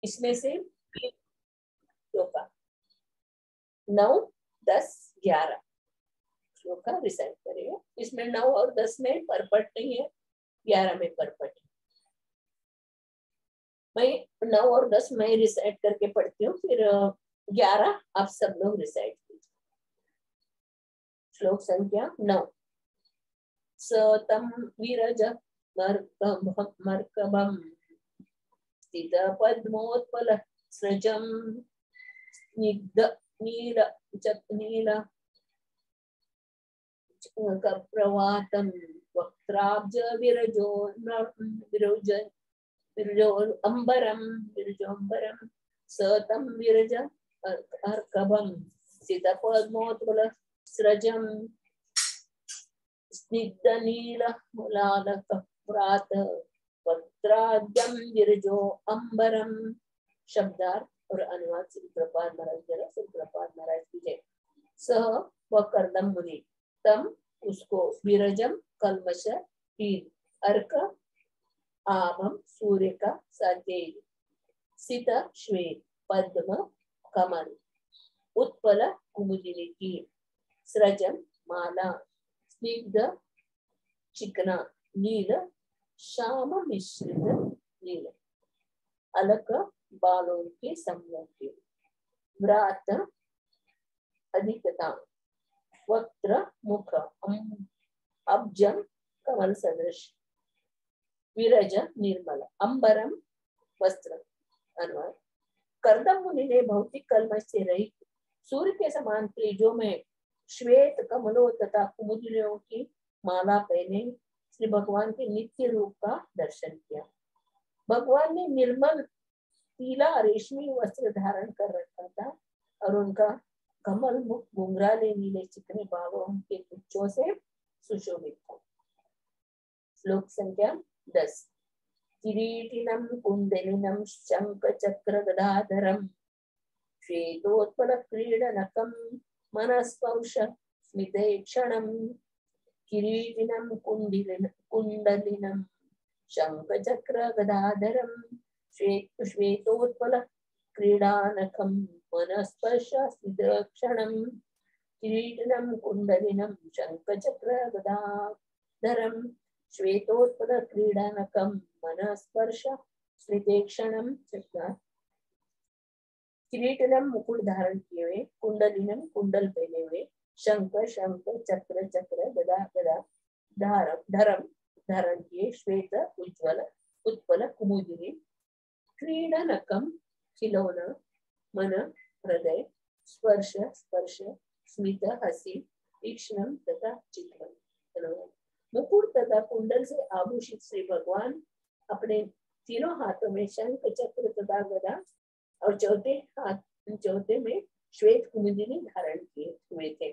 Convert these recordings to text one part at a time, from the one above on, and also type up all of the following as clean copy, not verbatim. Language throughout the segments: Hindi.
इसमें से श्लोक 9, 10, 11 श्लोक रिसाइट करेगा। इसमें 9 और 10 में परपट नहीं है, 11 में परपट है। मैं 9 और 10 मैं रिसाइट करके पढ़ती हूँ, फिर 11 आप सब लोग रिसाइट कीजिए। श्लोक संख्या 9। सतम विरज मर्कभम स्थित पद्मोत्पल सृजम स्निग्ध नील नील प्रवातम वक्त्राब्ज विरजो विरजोम्बरम सतम विरज अर्कभम स्थित पद्मोत्पल सृजम स्निग्ध नील मुलालकप्रात वक्त्राद्यम विरजो अंबरम। शब्दार्थ और अनुवाद श्री प्रपाद महाराज जरा श्री प्रपाद महाराज की जय। सह व कर्दम मुनि तम उसको विरजम कल्मश हीन अर्क आमम सूर्य का सातेज सित श्वेत पद्म कमल उत्पल कुमुदिनी की सृजन माला स्निग्ध चिकना नील श्याम मिश्रित नील अलक बालों के समूह के व्रात अधिकता वक्त्र मुख अब्जम कमल सदृश विरज निर्मल अंबरम वस्त्र। अनुवाद। कर्दम मुनि ने भौतिक कल्मश से रहित सूर्य के समान तेजो में श्वेत कमलों तथा कुमुदिनियों की माला पहने श्री भगवान के नित्य रूप का दर्शन किया। भगवान ने निर्मल पीला रेशमी वस्त्र धारण कर रखा था और उनका कमल मुख घुंघराले नीले चिकने बालों के गुच्छों से सुशोभित था। श्लोक संख्या 10। किरीटिनम कुंडलिनम शंख चक्र गदाधरम श्वेतोत्पल क्रीडनकम मनस्पर्श स्मितेक्षणम। किरीटिनम कुंडलिनम शंख चक्र गदाधरम श्वेतोत्पल क्रीडानकम मनस्पर्श स्मितेक्षणम। किरीटिनम कुंडलिनम शंख चक्र गदाधरम श्वेतोत्पल क्रीडानकम मनस्पर्श स्मितेक्षणम। किरीटनम मुकुट धारण किए हुए, कुंडलिनम कुंडल पहने हुए, शंख शंख चक्र चक्र गदा गदा धरम धारण किए, श्वेत उज्ज्वल उत्पल कुमुदिनी क्रीडनकम खिलौना मन हृदय स्पर्श स्पर्श स्मित हसी तीक्ष्णम तथा चित्रण। मुकुट तथा कुंडल से आभूषित श्री भगवान अपने तीनों हाथों में शंख चक्र तथा गदा और चौथे में श्वेत कुमुदिनी धारण किए हुए थे।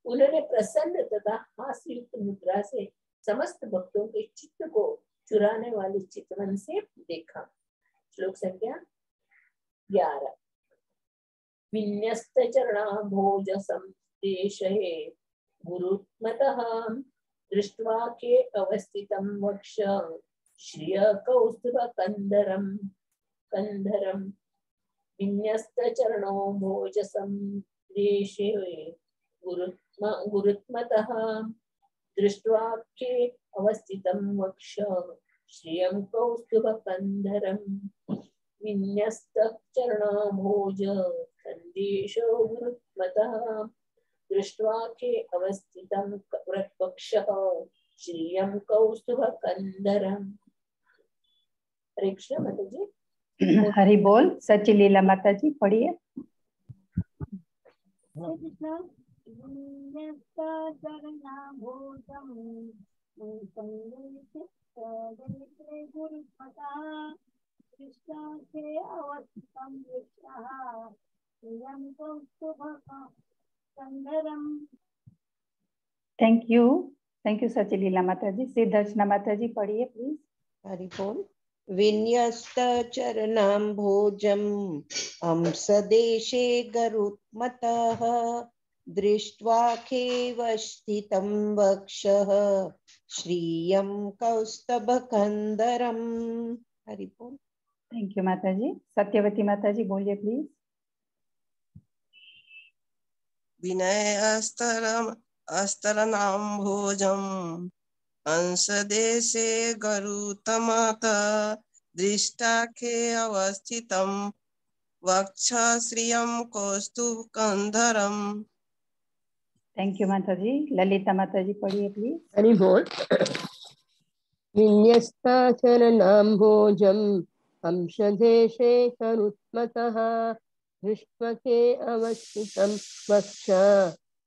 उन्होंने प्रसन्न तथा हास्ययुक्त मुद्रा से समस्त भक्तों के चित्त को चुराने वाले चितवन से देखा। श्लोक संख्या 11। विन्यस्त चरणाम्भोज संदेशे गुरुत्मतः दृष्ट्वा के अवस्थितं वक्ष श्रिय कौस्तुभ कंधरम। विन्यस्त चरणोम्भोज संदेशे गुरुत्मतः दृष्ट्वा के अवस्थितं वक्ष श्रियं कौस्तुभ कंधरम। विन्यस्त चरणोम्भोज संदेशो गुरुत्मतः दृष्ट्वा के अवस्थितं वक्षः श्रियं कौस्तुभ कंधरम। हरे कृष्ण माता जी। हरि बोल। सच्ची लीला माता जी पढ़िए। थैंक यू सच्ची लीला माता जी। सिद्धर्चना माता जी पढ़िए प्लीज। हरि बोल। विन्यस्त चरणाम्भोजं हंसदेशे गरुत्मतः दृष्ट्वा खेव स्थितं वक्षः श्रियं कौस्तभकन्धरम्। हरि बोल। थैंक यू माता जी। सत्यवती माता जी बोलिए प्लीज। विनय अस्तरनाम्भोजं हंसदेशे गरुतमत दृष्टाखे अवस्थितं वक्षश्रियं कौस्तुभकन्धरम्। थैंक यू माता जी। ललिता माता जी पढ़िए प्लीज। हरि बोल। विन्यस्ताचरणाम्भोजं हंसदेशे करुत्मतः दृष्ट्वके अवस्थितं वक्ष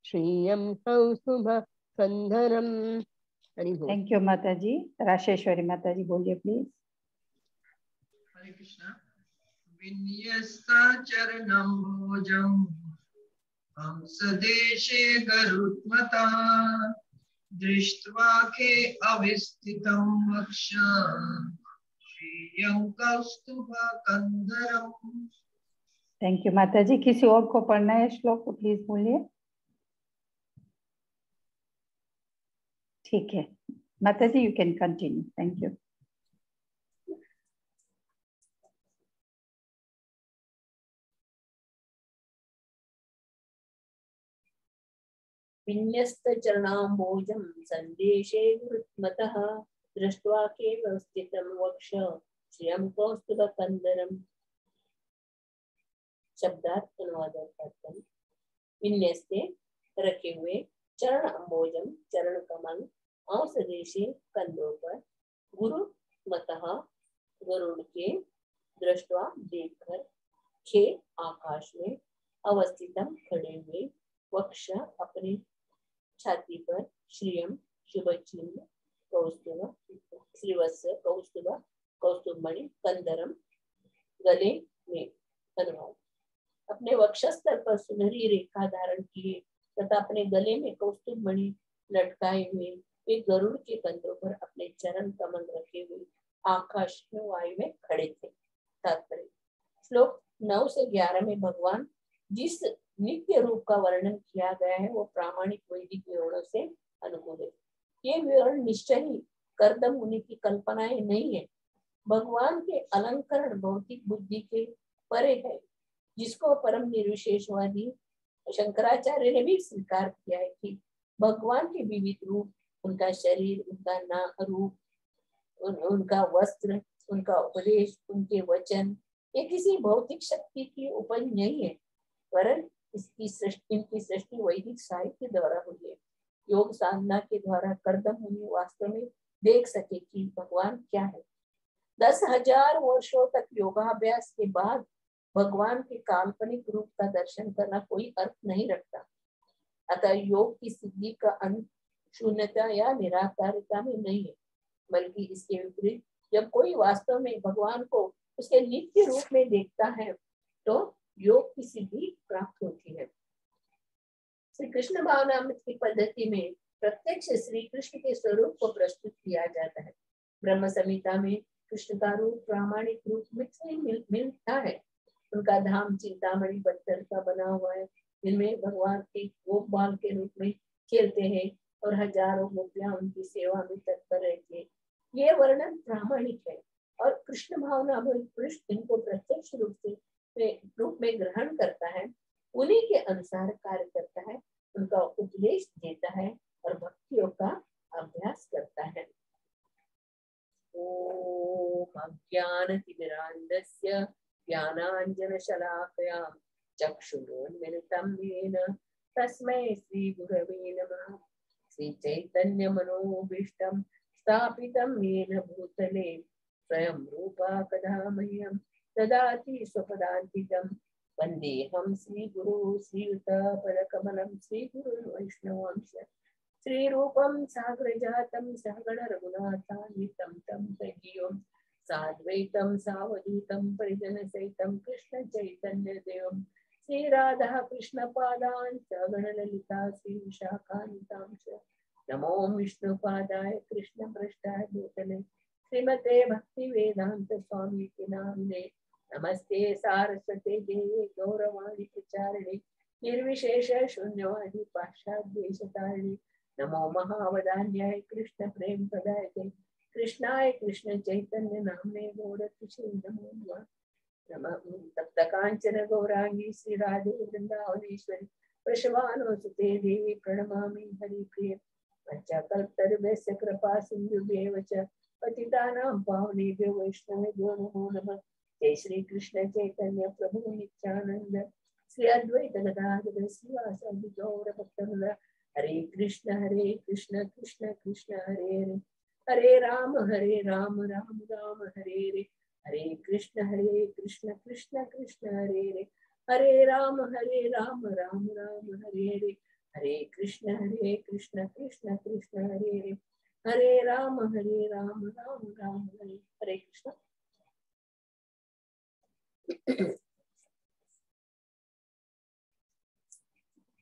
श्रियं कौस्तुभकन्धरम्। हरि बोल। थैंक यू माता जी। राशेश्वरी माता जी बोलिए प्लीज। हरे कृष्णा। विन्यस्ताचरणम्भोजं हंसदेशे गरुत्मतः दृष्ट्वा खे अवस्थितं वक्ष श्रियं कौस्तुभकन्धरम्। थैंक यू माता जी। किसी और को पढ़ना है श्लोक तो प्लीज बोलिए। ठीक है माता जी, you can continue. Thank you. विन्यस्तचरणाम्भोजं सन्देशे गुरुत्मतः दृष्ट्वा केवस्थितं वक्ष श्रियं कौस्तुभकन्धरम्। शब्दार्थ अनुवाद। विन्यस्ते रखे हुए, चरण अम्बोजम चरण कमल, औसदेशे कंधों पर, गुरु मतः गरुड़ के, दृष्टवा देखकर, खे आकाश में, अवस्थितम खड़े हुए, वक्ष अपने छाती पर, श्रियम शुभ चिन्ह, कौस्तुभ श्रीवत्स कौस्तुभ कौस्तुभमणि, कंदरम गले में। धन्यवाद। अपने वक्षस्थल पर सुनहरी रेखा धारण किए तथा अपने गले में कौस्तुभ मणि लटकाए हुए वे गरुड़ के कंधों पर अपने चरण कमल रखे हुए आकाश में वायु में खड़े थे। तात्पर्य। श्लोक 9 से 11 में भगवान जिस नित्य रूप का वर्णन किया गया है वो प्रामाणिक वैदिक विवरणों से अनुकूल है। ये विवरण निश्चय ही कर्दम मुनि की कल्पनाएं नहीं है। भगवान के अलंकरण भौतिक बुद्धि के परे है, जिसको परम निर्विशेषवादी शंकराचार्य ने भी स्वीकार किया है कि भगवान के विविध रूप, उनका शरीर, उनका नाम रूप, उनका वस्त्र, उनका उपदेश, उनके वचन, ये किसी भौतिक शक्ति की उपज नहीं है, वरन इनकी सृष्टि वैदिक साहित्य द्वारा हुई है। योग साधना के द्वारा कर्दम मुनि वास्तव में देख सके कि भगवान क्या है। 10,000 वर्षों तक योगाभ्यास के बाद भगवान के काल्पनिक रूप का दर्शन करना कोई अर्थ नहीं रखता। अतः योग की सिद्धि का अंत शून्यता या निराकारिता में नहीं है, बल्कि इसके विपरीत जब कोई वास्तव में भगवान को उसके नित्य रूप में देखता है तो योग की सिद्धि प्राप्त होती है। श्री कृष्ण भावनामृत की पद्धति में प्रत्यक्ष श्री कृष्ण के स्वरूप को प्रस्तुत किया जाता है। ब्रह्म संहिता में कृष्ण का रूप प्रामाणिक रूप मिलता है। उनका धाम चिंतामणि पत्थर का बना हुआ है, जिनमें भगवान एक गोपाल के रूप में खेलते हैं और हजारों गोपियां उनकी सेवा में तत्पर रहती है। ये वर्णन प्रामाणिक है और कृष्ण भावना में कृष्ण इनको प्रत्यक्ष रूप में ग्रहण करता है, उन्हीं के अनुसार कार्य करता है, उनका उपदेश देता है और भक्तियों का अभ्यास करता है। ओम अज्ञानतिमिरान्धस्य ज्ञानाञ्जनशलाकया चक्षुरुन्मिलितं येन तस्मै श्रीगुरवे नमः। श्रीचैतन्यमनोभीष्टं स्थापितं येन भूतले स्वयं रूपा कदा मह्यं ददाति स्वपदान्तिकं। वन्देऽहं श्रीगुरु श्रीयुतपदकमलं श्रीगुरुर्वैष्णवांश श्रीरूपं साग्रजातं सहगण रघुनाथान्वितं तं सजीवं साद्वैतं सावधूतं परिजनसहितं कृष्ण चैतन्य देवं श्रीराधा कृष्ण पादान् सगणललिता श्रीविशाखान्वितांश। नमो विष्णुपादाय कृष्ण पृष्ठाय भूतले श्रीमते भक्ति वेदांत स्वामी के नामिने। नमस्ते सारस्वते देवे गौरवाणी प्रचारिणे निर्विशेष शून्यवादी पाश्चात्य देशतारिणे। नमो महावदान्याय कृष्ण प्रेम प्रदायते कृष्णाय कृष्ण चैतन्य नामने गौरकिशोर नमो नमः। तप्त कांचन गौरांगी श्री राधे वृंदावनेश्वरी वृषभानुसुते देवी प्रणमामि हरिप्रिय। पंचकल्पतरुभ्यश्च कृपा सिन्धुभ्येव च पतितानां पावनेभ्यो वैष्णवेभ्यो नमो नमः। जय श्री कृष्ण चैतन्य प्रभु नित्यानंद श्री अद्वैत गदाधर श्रीवासादि गौर भक्तवृंद। हरे कृष्ण कृष्ण कृष्ण हरे हरे, हरे राम राम राम हरे हरे, हरे कृष्ण कृष्ण कृष्ण हरे हरे, हरे राम राम राम हरे हरे, हरे कृष्ण कृष्ण कृष्ण हरे हरे, हरे राम राम हरे हरे कृष्ण।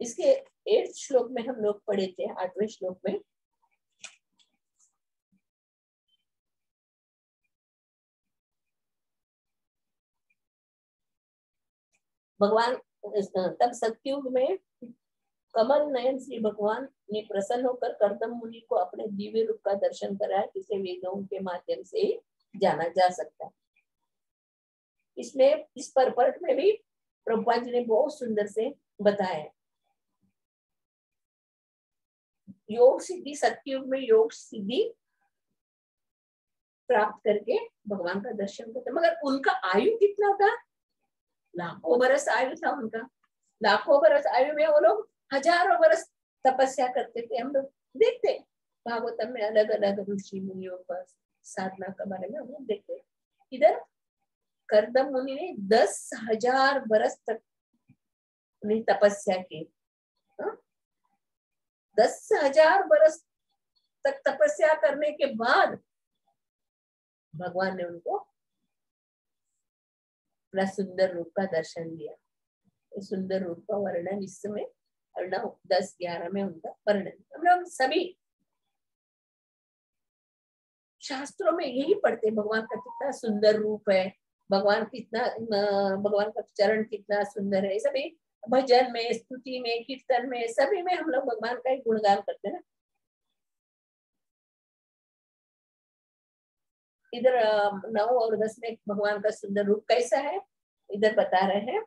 इसके 8th श्लोक में हम लोग पढ़े थे, 8वें श्लोक में भगवान तब सत्युग में कमल नयन श्री भगवान ने प्रसन्न होकर कर्दम मुनि को अपने दिव्य रूप का दर्शन कराया, जिसे वेदों के माध्यम से ही जाना जा सकता है। इसमें इस परपर्ट में भी प्रभुपाद जी ने बहुत सुंदर से बताया। योग सिद्धि, सत्युग में योग सिद्धि प्राप्त करके भगवान का दर्शन करते, मगर उनका आयु कितना था? लाखों बरस आयु था उनका। लाखों बरस आयु में वो लोग हजारों बरस तपस्या करते थे। हम लोग देखते भागवतम में अलग अलग ऋषि मुनियों पर साधना के बारे में हम लोग देखते। इधर कर्दम मुनि ने 10,000 बरस तक तपस्या की। 10,000 बरस तक तपस्या करने के बाद भगवान ने उनको अपना सुंदर रूप का दर्शन दिया। इस सुंदर रूप का वर्णन इस समय 10-11 में उनका वर्णन। हम लोग सभी शास्त्रों में यही पढ़ते, भगवान का कितना सुंदर रूप है, भगवान का चरण कितना सुंदर है। सभी भजन में, स्तुति में, कीर्तन में, सभी में हम लोग भगवान का ही गुणगान करते हैं। इधर 9 और 10 में भगवान का सुंदर रूप कैसा है इधर बता रहे हैं।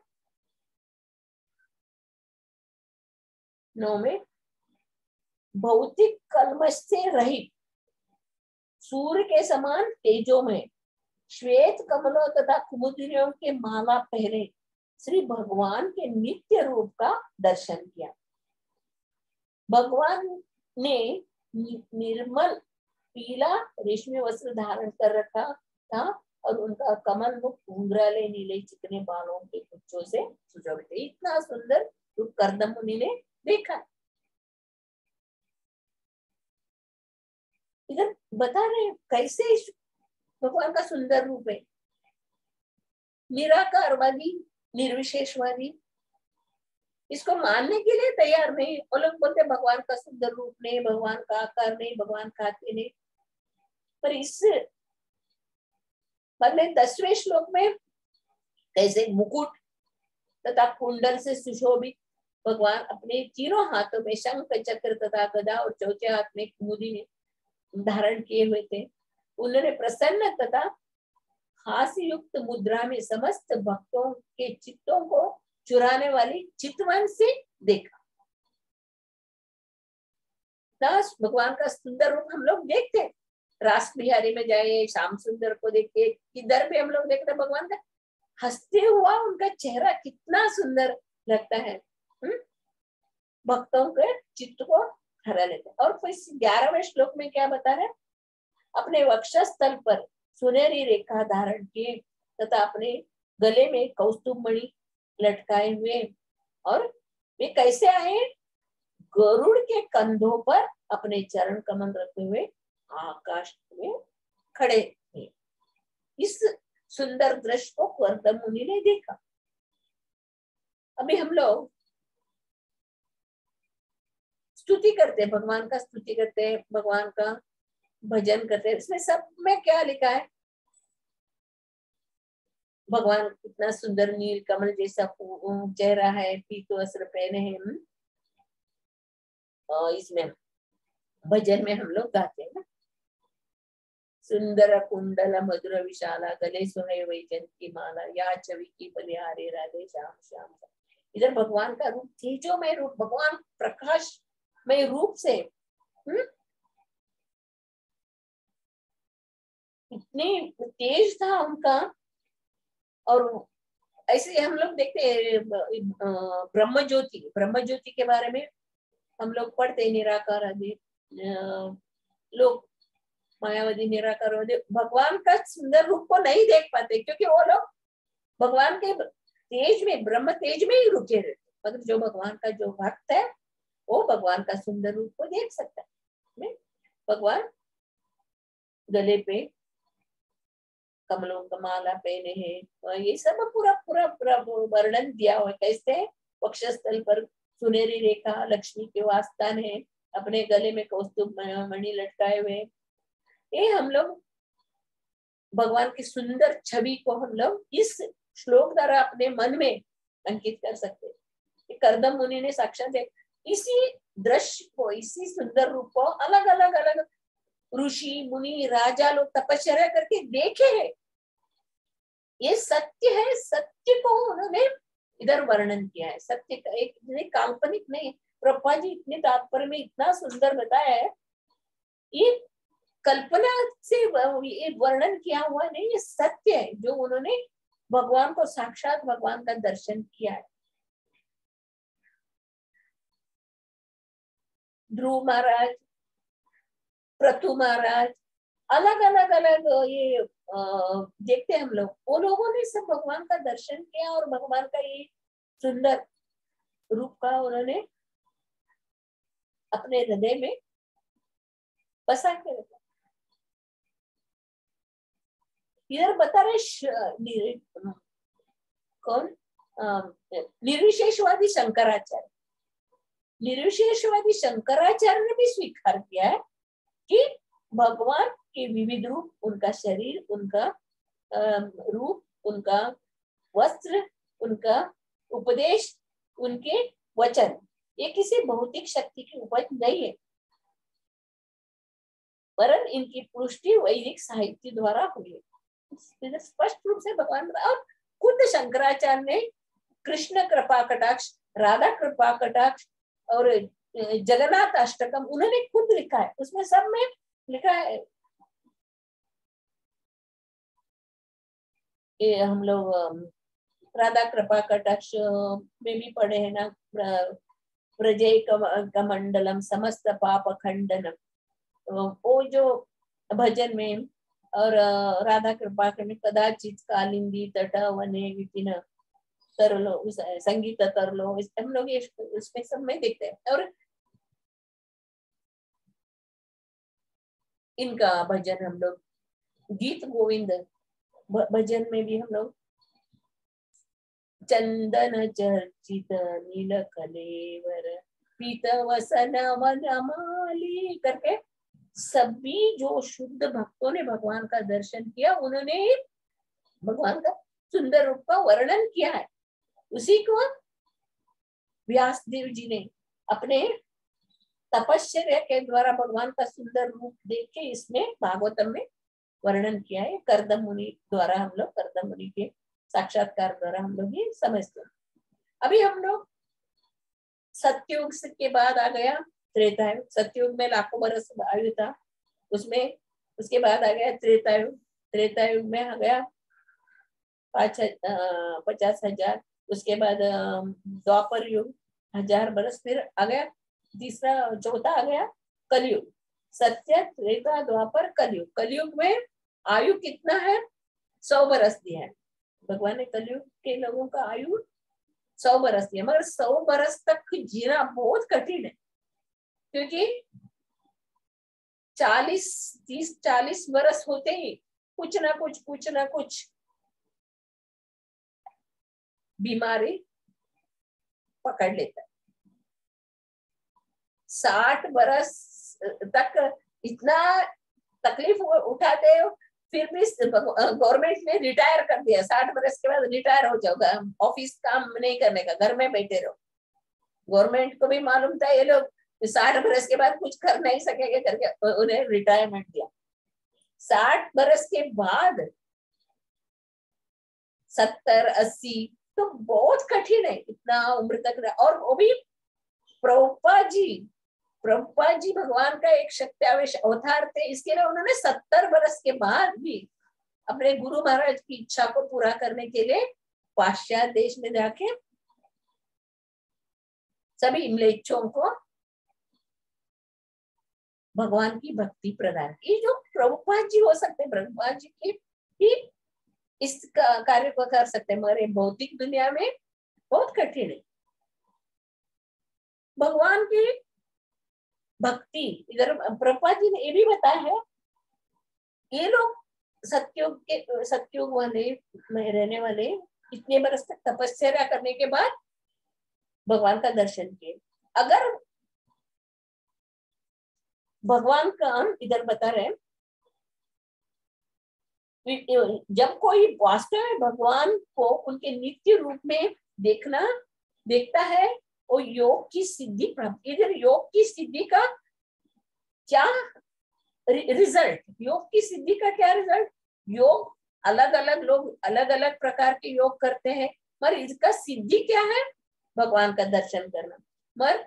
9 में भौतिक कल्मश से रहित, सूर्य के समान तेजो में, श्वेत कमलों तथा कुमुदिनियों के माला पहने श्री भगवान के नित्य रूप का दर्शन किया। भगवान ने निर्मल पीला रेशमी वस्त्र धारण कर रखा था और उनका कमल मुख घुंघराले नीले चिकने बालों के गुच्छों से सुशोभित। इतना सुंदर रूप कर्दम मुनि ने देखा। इधर बता रहे कैसे भगवान का सुंदर रूप है। निराकारवादी, निर्विशेषवादी इसको मानने के लिए तैयार नहीं। वो लोग बोलते भगवान का सुंदर रूप नहीं, भगवान का आकार नहीं, भगवान खाते नहीं। पर इस बदले 10वें श्लोक में कैसे मुकुट तथा कुंडल से सुशोभित भगवान अपने तीनों हाथों में शंख, चक्र तथा गदा और चौथे हाथ में कुमुदी ने धारण किए हुए थे। उन्होंने प्रसन्न तथा हास्य युक्त मुद्रा में समस्त भक्तों के चित्तों को चुराने वाली चितवन से देखा। भगवान का सुंदर रूप हम लोग देखते, रास बिहारी में जाए, श्याम सुंदर को देखते, किधर भी हम लोग देखते भगवान का हंसते हुआ उनका चेहरा कितना सुंदर लगता है। भक्तों के चित्त को हरा लेता है। और फिर 11वें श्लोक में क्या बता रहे? अपने वक्षस्थल पर सुनहरी रेखा धारण किए तथा अपने गले में कौस्तुभ मणि लटकाए हुए, और वे कैसे आए? गरुड़ के कंधों पर अपने चरण कमल रखे हुए आकाश में खड़े थे। इस सुंदर दृश्य को कर्दम मुनि ने देखा। अभी हम लोग स्तुति करते, भगवान का स्तुति करते, भगवान का भजन करते। इसमें सब में क्या लिखा है? भगवान कितना सुंदर नील कमल जैसा चेहरा है, पीत वस्त्र पहने हैं। और इसमें भजन में हम लोग गाते हैं ना, सुंदर कुंडल मधुर विशाला गले सुहे वैजंती माला या छवि की बलिहारे राधे श्याम श्याम। इधर भगवान का रूप तेजोमय रूप, भगवान प्रकाशमय रूप से इतने तेज था उनका। और ऐसे हम लोग देखते हैं ब्रह्म ज्योति के बारे में हम लोग पढ़ते, निराकार आदि लोग मायावादी निराकार भगवान का सुंदर रूप को नहीं देख पाते, क्योंकि वो लोग भगवान के तेज में, ब्रह्म तेज में ही रुके रहते। मगर जो भगवान का जो भक्त है वो भगवान का सुंदर रूप को देख सकता है। भगवान गले पे कमलों का माला पहने हैं, ये सब पूरा पूरा पूरा वर्णन दिया हुआ है। कैसे वक्षस्थल पर सुनहरी रेखा लक्ष्मी के वास्तान है, अपने गले में कौस्तुभ मणि लटकाए हुए। ये हम लोग भगवान की सुंदर छवि को हम लोग इस श्लोक द्वारा अपने मन में अंकित कर सकते हैं। कर्दम मुनि ने साक्षात इसी दृश्य को, इसी सुंदर रूप को अलग अलग अलग ऋषि मुनि राजा लोग तपस्या करके देखे हैं। ये सत्य है, सत्य को उन्होंने इधर वर्णन किया है। सत्य का एक काल्पनिक नहीं। प्रभुपाद जी इतने तात्पर्य में इतना सुंदर बताया है, ये कल्पना से ये वर्णन किया हुआ नहीं, ये सत्य है जो उन्होंने भगवान को, साक्षात भगवान का दर्शन किया है। ध्रुव महाराज, प्रथु महाराज, अलग अलग अलग ये देखते हम लोग, वो लोगों ने सब भगवान का दर्शन किया और भगवान का ये सुंदर रूप का उन्होंने अपने हृदय में बसा के रखा। इधर बता रहे कौन, निर्विशेषवादी शंकराचार्य। निर्विशेषवादी शंकराचार्य ने भी स्वीकार किया है कि भगवान के विविध रूप, उनका शरीर, उनका रूप, उनका वस्त्र, उनका उपदेश, उनके वचन, ये किसी भौतिक शक्ति की उपज नहीं है, वरन इनकी पुष्टि वैदिक साहित्य द्वारा हुई है। स्पष्ट रूप से भगवान, और खुद शंकराचार्य ने कृष्ण कृपा कटाक्ष, राधा कृपा कटाक्ष और जगन्नाथ अष्टकम उन्होंने खुद लिखा है। उसमें सब में लिखा है, ये हम लोग राधा कृपा कटाक्ष में भी पढ़े हैं ना, प्रजय कमंडलम समस्त पाप खंडनम, वो जो भजन में, और राधा कृपा में कदाचित कालिंदी तट वने विपिन तरलो, संगीत तरलो, हम लोग इसमें सब में देखते हैं। और इनका भजन हम लोग गीत गोविंद भजन में भी हम लोग चंदन चर्चित नील कलेवर पीत वसन वनमाली करके सभी जो शुद्ध भक्तों ने भगवान का दर्शन किया, उन्होंने भगवान का सुंदर रूप का वर्णन किया है। उसी को व्यासदेव जी ने अपने तपस्या के द्वारा भगवान का सुंदर रूप देख के इसमें भागवतम में वर्णन किया है। कर्दम मुनि द्वारा हम लोग, कर्दम मुनि के साक्षात्कार द्वारा हम लोग ये समझते हैं। अभी हम लोग सतयुग के बाद आ गया त्रेतायुग। सतयुग में लाखों बरस आयु था, उसमें उसके बाद आ गया त्रेतायुग। त्रेतायुग में आ गया 50,000। उसके बाद द्वापर युग 1000 बरस, फिर आ गया तीसरा, चौथा आ गया कलयुग। सत्य, त्रेता, द्वापर, कलयुग। कलयुग में आयु कितना है? 100 बरस दिया है भगवान ने। कलयुग के लोगों का आयु 100 बरस दिया, मगर 100 बरस तक जीना बहुत कठिन है, क्योंकि 30-40 बरस होते ही कुछ ना कुछ बीमारी पकड़ लेता है। 60 बरस तक इतना तकलीफ उठाते हो, फिर भी गवर्नमेंट ने रिटायर कर दिया। 60 बरस के बाद रिटायर हो जाओगा, ऑफिस काम नहीं करने का, घर में बैठे रहो। गवर्नमेंट को भी मालूम था ये लोग 60 बरस के बाद कुछ कर नहीं सकेंगे करके उन्हें रिटायरमेंट दिया। 60 बरस के बाद 70-80 तो बहुत कठिन है इतना उम्र तक। और वो भी प्रभुपाद जी भगवान का एक शक्त्यावेश अवतार थे, इसके लिए उन्होंने 70 बरस के बाद भी अपने गुरु महाराज की इच्छा को पूरा करने के लिए पाश्चात्य देश में जाके सभी म्लेच्छों को भगवान की भक्ति प्रदान की। जो प्रभुपाद जी हो सकते हैं, प्रभुपाद जी की ही इस कार्य को कर सकते हैं, मगर भौतिक दुनिया में बहुत कठिन है। भगवान की भक्ति इधर प्रभुपाद जी ने ये भी बताया है, ये लोग सत्युग वाले में रहने वाले इतने बरस तक तपस्या करने के बाद भगवान का दर्शन किए। अगर भगवान का हम इधर बता रहे, जब कोई वास्तव में भगवान को उनके नित्य रूप में देखता है और योग की सिद्धि प्राप्त। इधर योग की सिद्धि का क्या रिजल्ट, योग की सिद्धि का क्या रिजल्ट? योग अलग अलग लोग अलग अलग प्रकार के योग करते हैं, मगर इसका सिद्धि क्या है? भगवान का दर्शन करना। मगर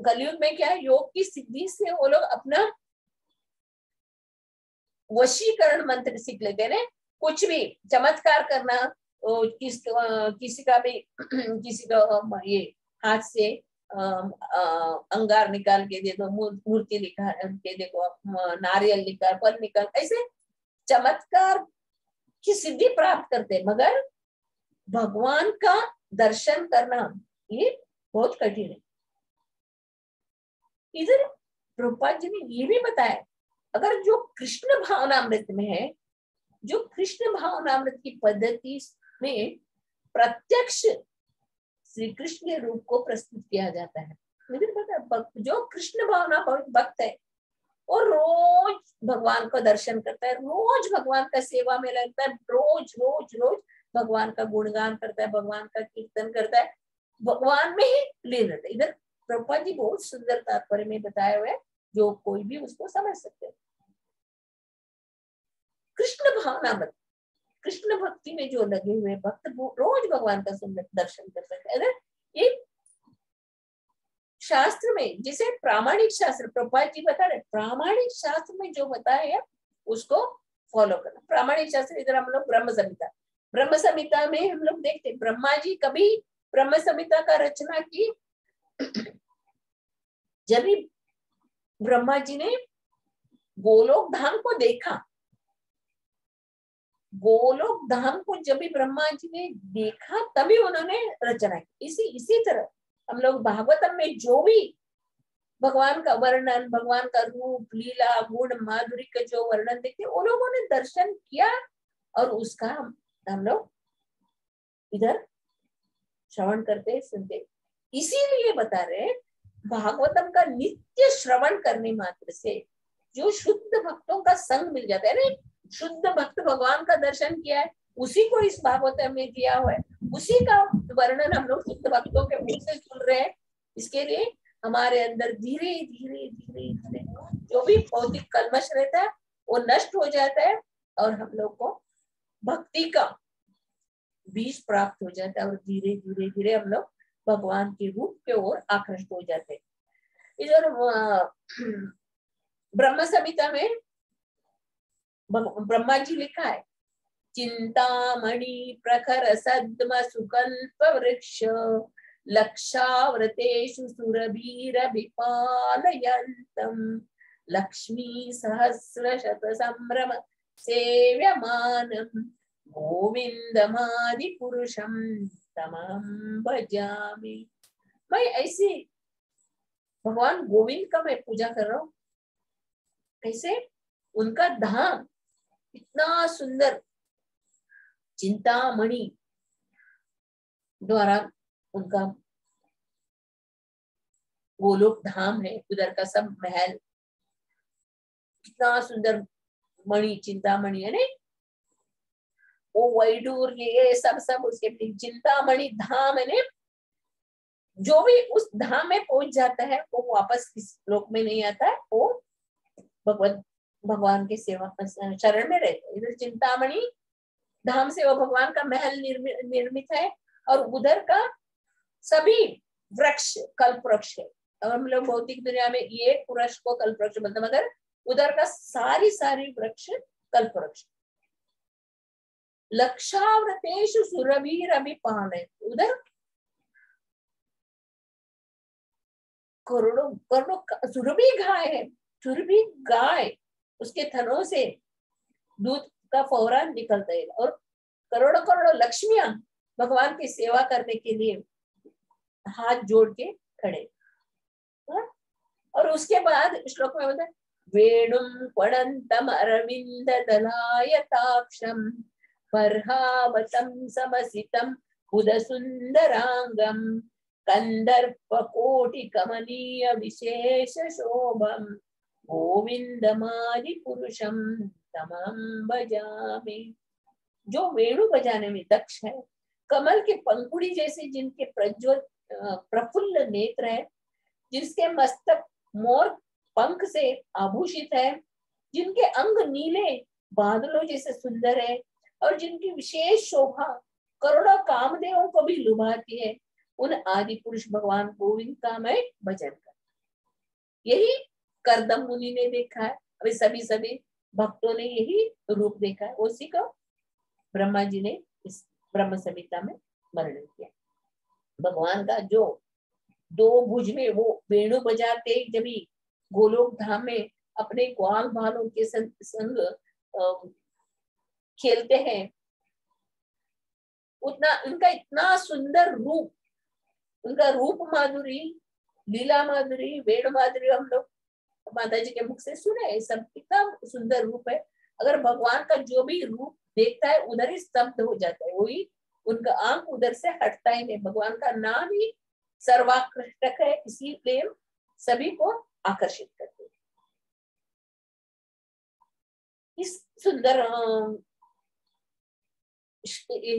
कलयुग में क्या है, योग की सिद्धि से वो लोग अपना वशीकरण मंत्र सीख लेते हैं। कुछ भी चमत्कार करना, किसी का ये हाथ से अंगार निकाल के दे दो, मूर्ति निकाल के देखो, नारियल निकाल, फल निकाल, ऐसे चमत्कार की सिद्धि प्राप्त करते हैं। मगर भगवान का दर्शन करना ये बहुत कठिन है। इधर प्रभुपाद जी ने ये भी बताया, अगर जो कृष्ण भावनामृत में है, जो कृष्ण भावनामृत की पद्धति में प्रत्यक्ष श्री कृष्ण के रूप को प्रस्तुत किया जाता है, जो कृष्ण भावना भक्त है और रोज भगवान का दर्शन करता है, रोज भगवान का सेवा में लगता है, रोज रोज रोज भगवान का गुणगान करता है, भगवान का कीर्तन करता है, भगवान में ही लीन रहता है। इधर प्रभुपाद जी बहुत सुंदर तात्पर्य में बताए हुए, जो कोई भी उसको समझ सकते हैं। कृष्ण भावनामृत, कृष्ण भक्ति में जो लगे हुए भक्त रोज भगवान का सुंदर दर्शन कर सकते हैं। ये शास्त्र में, जिसे प्रामाणिक शास्त्र प्रभुपाद जी बता रहे, प्रामाणिक शास्त्र में जो बताया है उसको फॉलो करना। प्रामाणिक शास्त्र इधर हम लोग ब्रह्म संहिता में हम लोग देखते, ब्रह्मा जी कभी ब्रह्म संहिता का रचना की जब भी ब्रह्मा जी ने गोलोक धाम को देखा, गोलोक धाम को जब भी ब्रह्मा जी ने देखा तभी उन्होंने रचना की। इसी तरह हम लोग भागवतम में जो भी भगवान का वर्णन, भगवान का रूप, लीला, गुण, माधुरी का जो वर्णन देखते, उन लोगों ने दर्शन किया और उसका हम लोग इधर श्रवण करते सुनते। इसीलिए बता रहे, भागवतम का नित्य श्रवण करने मात्र से जो शुद्ध भक्तों का संग मिल जाता है ना, शुद्ध भक्त भगवान का दर्शन किया है, उसी को इस भागवतम में दिया हुआ है, उसी का वर्णन हम लोग शुद्ध भक्तों के मुख से सुन रहे हैं। इसके लिए हमारे अंदर धीरे धीरे धीरे धीरे जो भी भौतिक कल्मश रहता है वो नष्ट हो जाता है और हम लोग को भक्ति का बीज प्राप्त हो जाता है और धीरे धीरे धीरे हम लोग भगवान के रूप के ओर आकृष्ट हो जाते हैं। इधर ब्रह्म संहिता में ब्रह्मा जी लिखा है, चिंतामणि प्रखर सद्म सुकल्प वृक्ष लक्षावृतेषु सुरभिरभिपालयन्तम् लक्ष्मी सहस्र शत संभ्रम सेव्यमानम् गोविंदमादि पुरुषम तमहं भजामि। मैं ऐसे भगवान गोविंद का मैं पूजा कर रहा हूँ, कैसे उनका धाम इतना सुंदर चिंतामणि द्वारा उनका गोलोक धाम है, उधर का सब महल कितना सुंदर मणि, चिंतामणि है, वो वैडूर ये सब उसके चिंतामणि धाम है। जो भी उस धाम में पहुंच जाता है वो वापस इस लोक में नहीं आता है, वो भगवत भगवान के सेवा शरण में रहते। इधर चिंतामणि धाम से वो भगवान का महल निर्मित है और उधर का सभी वृक्ष कल्प वृक्ष है। और हम लोग भौतिक दुनिया में ये वृक्ष को कल्प वृक्ष बोलते, मगर उधर का सारी वृक्ष कल्प वृक्ष। लक्षावृतेषु सुरभिरभि पाने, उधर करोड़ों सुरभि गाय है। सुरभि गाय, उसके थनों से दूध का फौरा निकलता है और करोड़ों लक्ष्मियां भगवान की सेवा करने के लिए हाथ जोड़ के खड़े। और उसके बाद श्लोक में बोलते हैं वेणुं पणन्तम अरविंद दलायताक्षं बर्हावतं समसितं उदसुन्दरांगं कंदर्पकोटि कमनीय विशेष शोभं गोविंदमादि पुरुषं तमं भजामि। जो वेणु बजाने में दक्ष है, कमल के पंखुड़ी जैसे जिनके प्रज्वल प्रफुल्ल नेत्र है, जिसके मस्तक मोर पंख से आभूषित है, जिनके अंग नीले बादलों जैसे सुंदर है और जिनकी विशेष शोभा करोड़ों कामदेवों को भी लुभाती है, उन आदि पुरुष भगवान गोविंद का मैं भजन कर। यही करदम मुनि ने देखा है। अभी सभी भक्तों ने यही रूप देखा है। उसी को ब्रह्मा जी ने इस ब्रह्म संहिता में वर्णन किया। भगवान का जो दो भुज में वो वेणु बजाते जब भी गोलोक धाम में अपने ग्वाल बालों के संग खेलते हैं, उतना उनका इतना सुंदर रूप, उनका रूप माधुरी, लीला माधुरी, वेणु माधुरी हम लोग माता जी के मुख से सुने। सब कितना सुंदर रूप है। अगर भगवान का जो भी रूप देखता है उधर ही स्तब्ध हो जाता है, वही उनका आंख उधर से हटता ही नहीं। भगवान का नाम ही सर्वाकर्षक है, इसीलिए सभी को आकर्षित करते हैं। इस सुंदर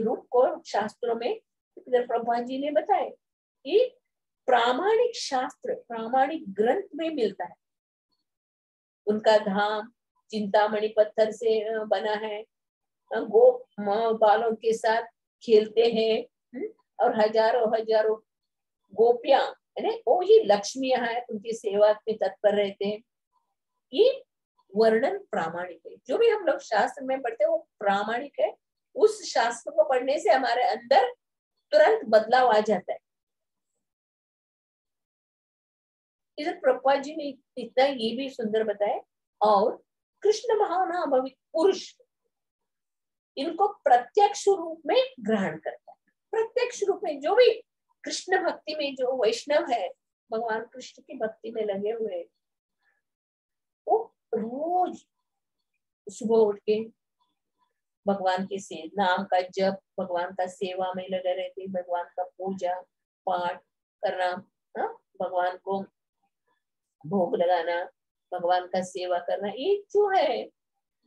रूप को शास्त्रों में प्रभुपाद जी ने बताया कि प्रामाणिक शास्त्र, प्रामाणिक ग्रंथ में मिलता है। उनका धाम चिंतामणि पत्थर से बना है, गोप बालों के साथ खेलते हैं और हजारों गोपियां वो ही लक्ष्मियां हैं, उनकी सेवा में तत्पर रहते हैं। ये वर्णन प्रामाणिक है। जो भी हम लोग शास्त्र में पढ़ते हैं वो प्रामाणिक है। उस शास्त्र को पढ़ने से हमारे अंदर तुरंत बदलाव आ जाता है। इधर प्रभुपाद जी ने इतना ये भी सुंदर बताया। और कृष्ण महानाभाविक पुरुष इनको प्रत्यक्ष रूप में ग्रहण करता है। प्रत्यक्ष रूप में जो भी कृष्ण भक्ति में जो वैष्णव है, भगवान कृष्ण की भक्ति में लगे हुए, वो रोज सुबह उठ के भगवान के से नाम का जप, भगवान का सेवा में लगे रहते, भगवान का पूजा पाठ करना, भगवान को भोग लगाना, भगवान का सेवा करना, ये जो है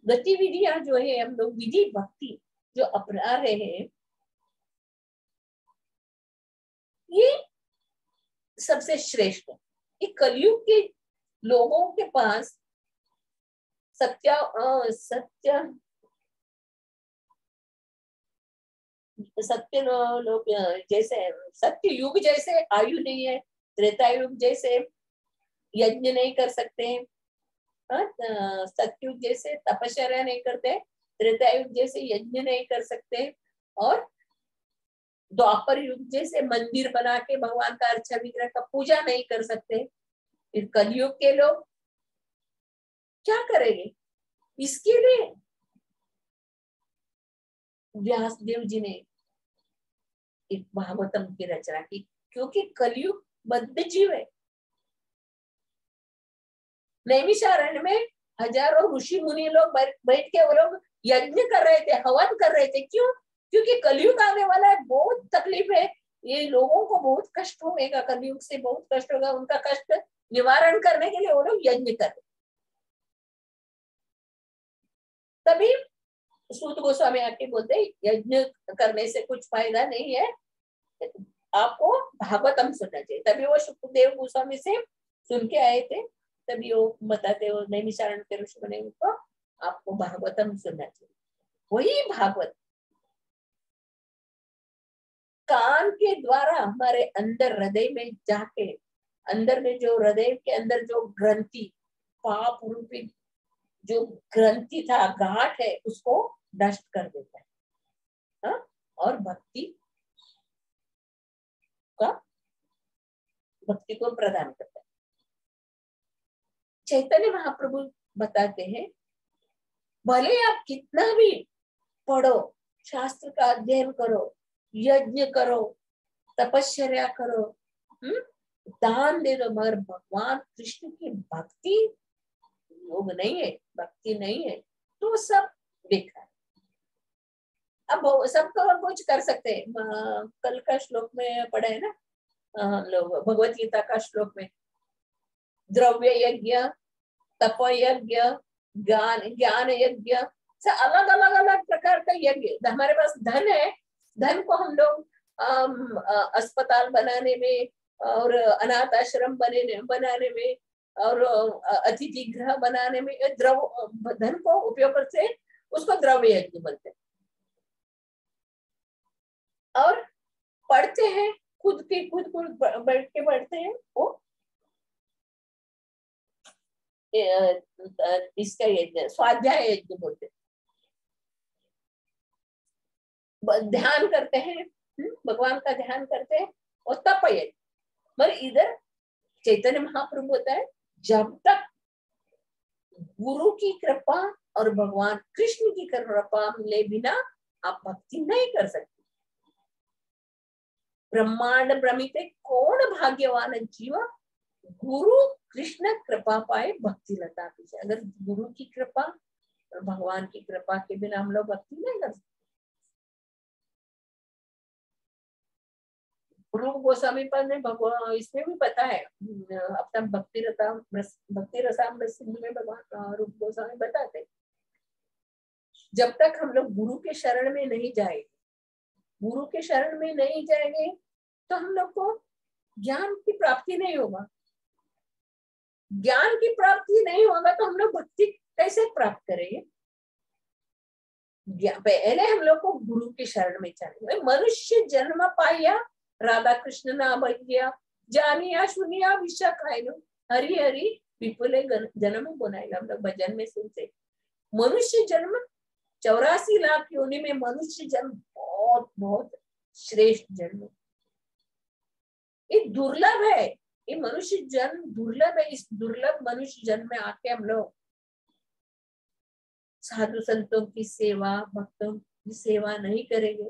गतिविधियां जो है हम लोग विधि भक्ति जो अपना रहे हैं, ये सबसे श्रेष्ठ है। ये कलयुग के लोगों के पास सत्य लोग जैसे सत्य युग जैसे आयु नहीं है, त्रेता युग जैसे यज्ञ नहीं कर सकते हैं, सत्युग जैसे तपश्चर्या नहीं करते, त्रेता युग जैसे यज्ञ नहीं कर सकते, और द्वापर युग जैसे मंदिर बना के भगवान का अर्चा विग्रह का पूजा नहीं कर सकते। फिर कलयुग के लोग क्या करेंगे? इसके लिए व्यासदेव जी ने एक भागवतम की रचना की, क्योंकि कलयुग बद्ध जीव है। नैमिषारण्य में हजारों ऋषि मुनि लोग बैठ के वो लोग यज्ञ कर रहे थे, हवन कर रहे थे। क्यों? क्योंकि कलयुग आने वाला है, बहुत तकलीफ है, ये लोगों को बहुत कष्ट होगा, कलयुग से बहुत कष्ट होगा। उनका कष्ट निवारण करने के लिए वो लोग यज्ञ कर रहे। तभी सूत गोस्वामी आके बोलते यज्ञ करने से कुछ फायदा नहीं है, आपको भागवतम सुनना चाहिए। तभी वो सुखदेव गोस्वामी से सुन के आए थे तभी वो बताते हो नैमिषारण्य के ऋषि बने उनको आपको भागवतम सुनना चाहिए। वही भागवत कान के द्वारा हमारे अंदर हृदय में जाके, अंदर में जो हृदय के अंदर जो ग्रंथि, पाप रूपी जो ग्रंथि था, गांठ है, उसको नष्ट कर देता है। हाँ? और भक्ति को प्रदान करता है। चैतन्य महाप्रभु बताते हैं, भले आप कितना भी पढ़ो, शास्त्र का अध्ययन करो, यज्ञ करो, तपश्चर्या करो, दान दे दो, मगर भगवान कृष्ण की भक्ति योग नहीं है, भक्ति नहीं है, तो सब बेकार। अब सबको कुछ कर सकते हैं। कल का श्लोक में पढ़ा है ना हम लोग, भगवत गीता का श्लोक में, द्रव्य यज्ञ, तप यज्ञ, ज्ञान यज्ञ, अलग अलग अलग प्रकार का यज्ञ। हमारे पास धन है, धन को हम लोग अस्पताल बनाने में और अनाथ आश्रम बनाने में और अतिथि गृह बनाने में धन को उपयोग करते, उसको द्रव्य यज्ञ बोलते हैं। और पढ़ते हैं, खुद बैठ के पढ़ते हैं, वो इसका यज्ञ स्वाध्याय यज्ञ बोलते हैं। ध्यान करते हैं, भगवान का ध्यान करते हैं, और तप यज्ञ। मगर इधर चैतन्य महाप्रभु होता है, जब तक गुरु की कृपा और भगवान कृष्ण की कृपा ले बिना आप भक्ति नहीं कर सकते। ब्रह्मांड भ्रमित कौन भाग्यवान जीव, गुरु कृष्ण कृपा पाए भक्ति लता पीछे। अगर गुरु की कृपा और भगवान की कृपा के बिना हम लोग भक्ति नहीं कर सकते। गुरु गोस्वामी पर ने भगवान इसमें भी पता है, अपना भक्ति रसामृत सिंधु में भगवान रूप गोस्वामी बताते, जब तक हम लोग गुरु के शरण में नहीं जाएंगे, गुरु के शरण में नहीं जाएंगे, तो हम लोग को ज्ञान की प्राप्ति नहीं होगा। ज्ञान की प्राप्ति नहीं होगा तो हम लोग भक्ति कैसे प्राप्त करेंगे? पहले हम लोग को गुरु के शरण में जाएंगे। मनुष्य जन्म पाया राधा कृष्ण ना भैया, जानिया सुनिया विषा खाएगा, हरि हरि विपुले जन्म बनाएगा। हम लोग भजन में सुनते, मनुष्य जन्म 84 लाख योनि में मनुष्य जन्म बहुत बहुत श्रेष्ठ जन्म, ये दुर्लभ है। ये मनुष्य जन्म दुर्लभ है। इस दुर्लभ मनुष्य जन्म में आके हम लोग साधु संतों की सेवा, भक्तों की सेवा नहीं करेंगे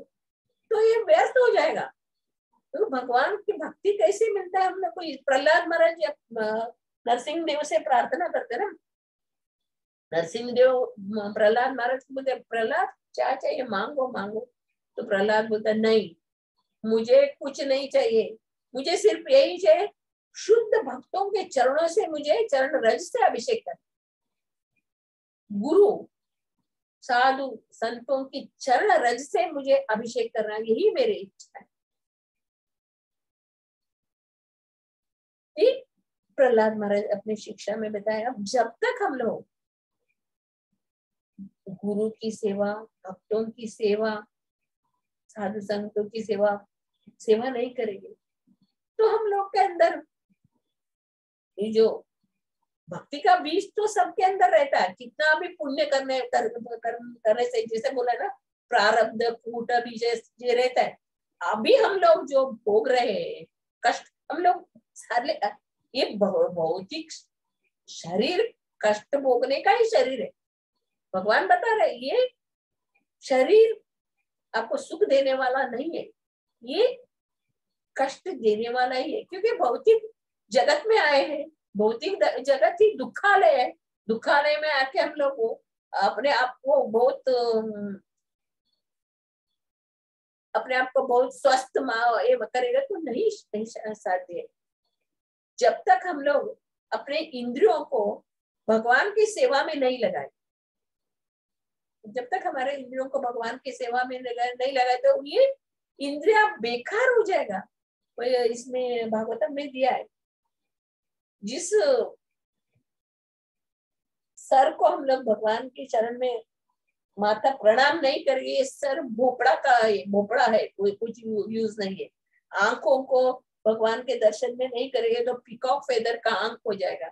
तो ये व्यर्थ हो जाएगा। तो भगवान की भक्ति कैसे मिलता है हम लोग को? प्रहलाद महाराज नरसिंह देव से प्रार्थना करते ना, नरसिंह देव प्रहलाद महाराज को बोलते, प्रहलाद क्या चाहिए, मांगो मांगो। तो प्रहलाद बोलता, नहीं मुझे कुछ नहीं चाहिए, मुझे सिर्फ यही चाहिए, शुद्ध भक्तों के चरणों से मुझे चरण रज से अभिषेक करना। गुरु साधु संतों की चरण रज से मुझे अभिषेक करना, यही मेरी इच्छा है। प्रहलाद महाराज अपनी शिक्षा में बताया, अब जब तक हम लोग गुरु की सेवा, भक्तों की सेवा, साधु संतों की सेवा नहीं करेंगे तो हम लोग के अंदर ये जो भक्ति का बीज तो सबके अंदर रहता है। कितना भी पुण्य करने से, जैसे बोला ना, प्रारब्ध कूट बीज ये रहता है। अभी हम लोग जो भोग रहे हैं कष्ट, हम लोग सारे ये भौतिक शरीर कष्ट भोगने का ही शरीर है। भगवान बता रहे ये शरीर आपको सुख देने वाला नहीं है, ये कष्ट देने वाला ही है। क्योंकि भौतिक जगत में आए हैं, भौतिक जगत ही दुखालय है। दुखालय में आके हम लोग को अपने आप को बहुत स्वस्थ ये करेगा तो नहीं साध्य है। जब तक हम लोग अपने इंद्रियों को भगवान की सेवा में नहीं लगाए, जब तक हमारे इंद्रियों को भगवान की सेवा में नहीं लगाए तो ये इंद्रिया बेकार हो जाएगा। इसमें भागवतम में दिया है, जिस सर को हम लोग भगवान के चरण में माथा प्रणाम नहीं करेंगे, सर भोपड़ा का है, भोपड़ा है, कोई कुछ यूज नहीं है। आंखों को भगवान के दर्शन में नहीं करेंगे तो पीकॉक फेदर का आंख हो जाएगा।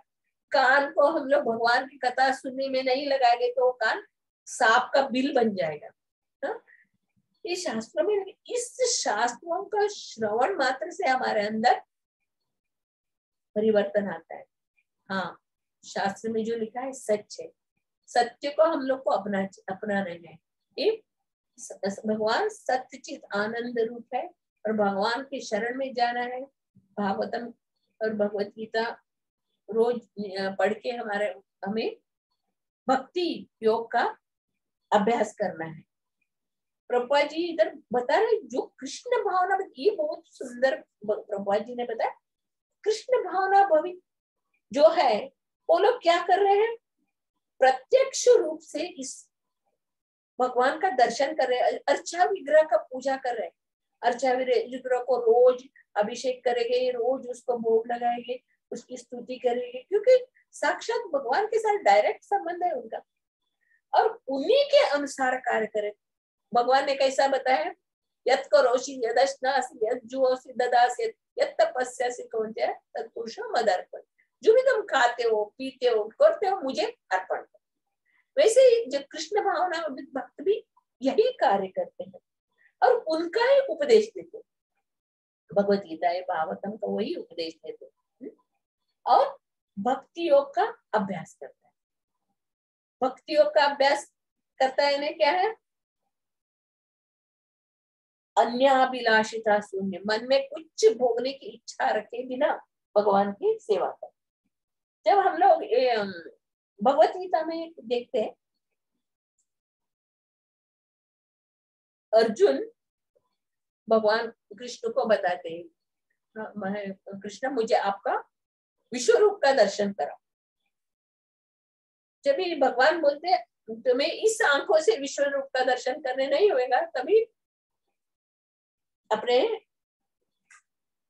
कान को हम लोग भगवान की कथा सुनने में नहीं लगाएंगे तो कान सांप का बिल बन जाएगा। हा? ये शास्त्र में, इस शास्त्रों का श्रवण मात्र से हमारे अंदर परिवर्तन आता है। हाँ, शास्त्र में जो लिखा है सच है, सत्य को हम लोग को अपनाना है। ये भगवान सत्यचित आनंद रूप है और भगवान के शरण में जाना है। भागवतम और भगवत गीता रोज पढ़ के हमें भक्ति योग का अभ्यास करना है। प्रभुपा जी इधर बता रहे जो कृष्ण भावना, ये बहुत सुंदर प्रभुपा जी ने बताया। कृष्ण भावना भवित जो है वो लोग क्या कर रहे हैं, प्रत्यक्ष रूप से इस भगवान का दर्शन कर रहे हैं, अर्चा विग्रह का पूजा कर रहे हैं। अर्चा विग्रह को रोज अभिषेक करेंगे, रोज उसको भोग लगाएंगे, उसकी स्तुति करेंगे, क्योंकि साक्षात भगवान के साथ डायरेक्ट संबंध है उनका, और उन्हीं के अनुसार कार्य करें। भगवान ने कैसा बताया, यत् करोषि यदश्नासि यज्जुहोषि ददासि यत् तपस्यासि कौन्तेय तत्पुरुषो मदर्पण। जो भी तुम खाते हो, पीते हो, करते हो, मुझे अर्पण करो। वैसे ही जो कृष्ण भावना भक्त भी यही कार्य करते हैं और उनका ही उपदेश देते। भगवत गीता भागवतम का वही उपदेश देते और भक्ति योग का अभ्यास करता है। भक्ति योग का अभ्यास करता है क्या है, अन्याभिलाषिता शून्य, मन में कुछ भोगने की इच्छा रखे बिना भगवान की सेवा कर। जब हम लोग भगवत गीता में देखते हैं, अर्जुन भगवान कृष्ण को बताते हैं, कृष्ण मुझे आपका विश्व रूप का दर्शन कराओ। जब भी भगवान बोलते तुम्हें इस आंखों से विश्व रूप का दर्शन करने नहीं होगा, तभी अपने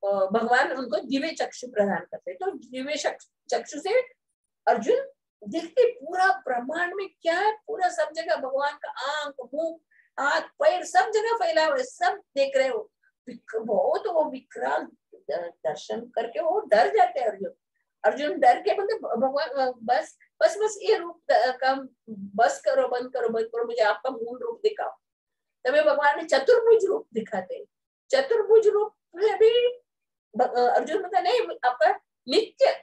भगवान उनको दिव्य चक्षु प्रदान करते। तो दिव्य चक्षु से अर्जुन देखते पूरा ब्रह्मांड में क्या है, पूरा सब जगह भगवान का आंख, मुंह, हाथ, पैर सब जगह फैला हुआ है, सब देख रहे हो। बहुत वो विकराल दर्शन करके वो डर जाते हैं। अर्जुन डर के बोलते भगवान बस बस बस ये रूप का बस करो, बंद करो, बंद करो, मुझे आपका मूल रूप दिखाओ। तभी भगवान ने चतुर्भुज रूप दिखाते। चतुर्भुज रूप में भी अर्जुन बोलता नहीं, आपका नित्य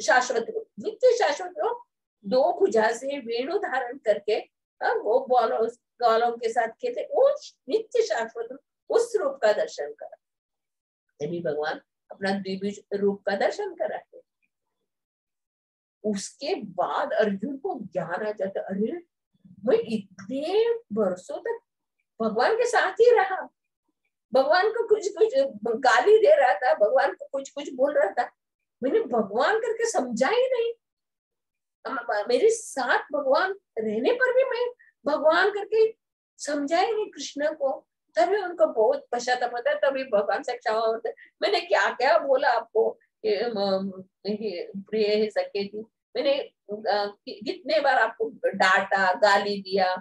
शाश्वत रूप, नित्य शाश्वत रूप, दो भुजा से वेणु धारण करके वो ग्वालों के साथ खेलते, वो नित्य शाश्वत रूप, उस रूप का दर्शन करा। तभी भगवान अपना द्विभुज रूप का दर्शन कराते। उसके बाद अर्जुन को ज्ञान आ जाता, अरे मैं इतने वर्षों तक भगवान के साथ ही रहा, भगवान को कुछ कुछ गाली दे रहा था, भगवान को कुछ कुछ बोल रहा था, मैंने भगवान करके समझा ही नहीं। मेरे साथ भगवान रहने पर भी मैं भगवान करके समझा ही नहीं कृष्ण को। तभी उनको बहुत पश्चाताप होता है। तभी भगवान से क्षमा होता है, मैंने क्या क्या बोला आपको प्रिय है सके थी, मैंने कितने बार आपको डांटा, गाली दिया,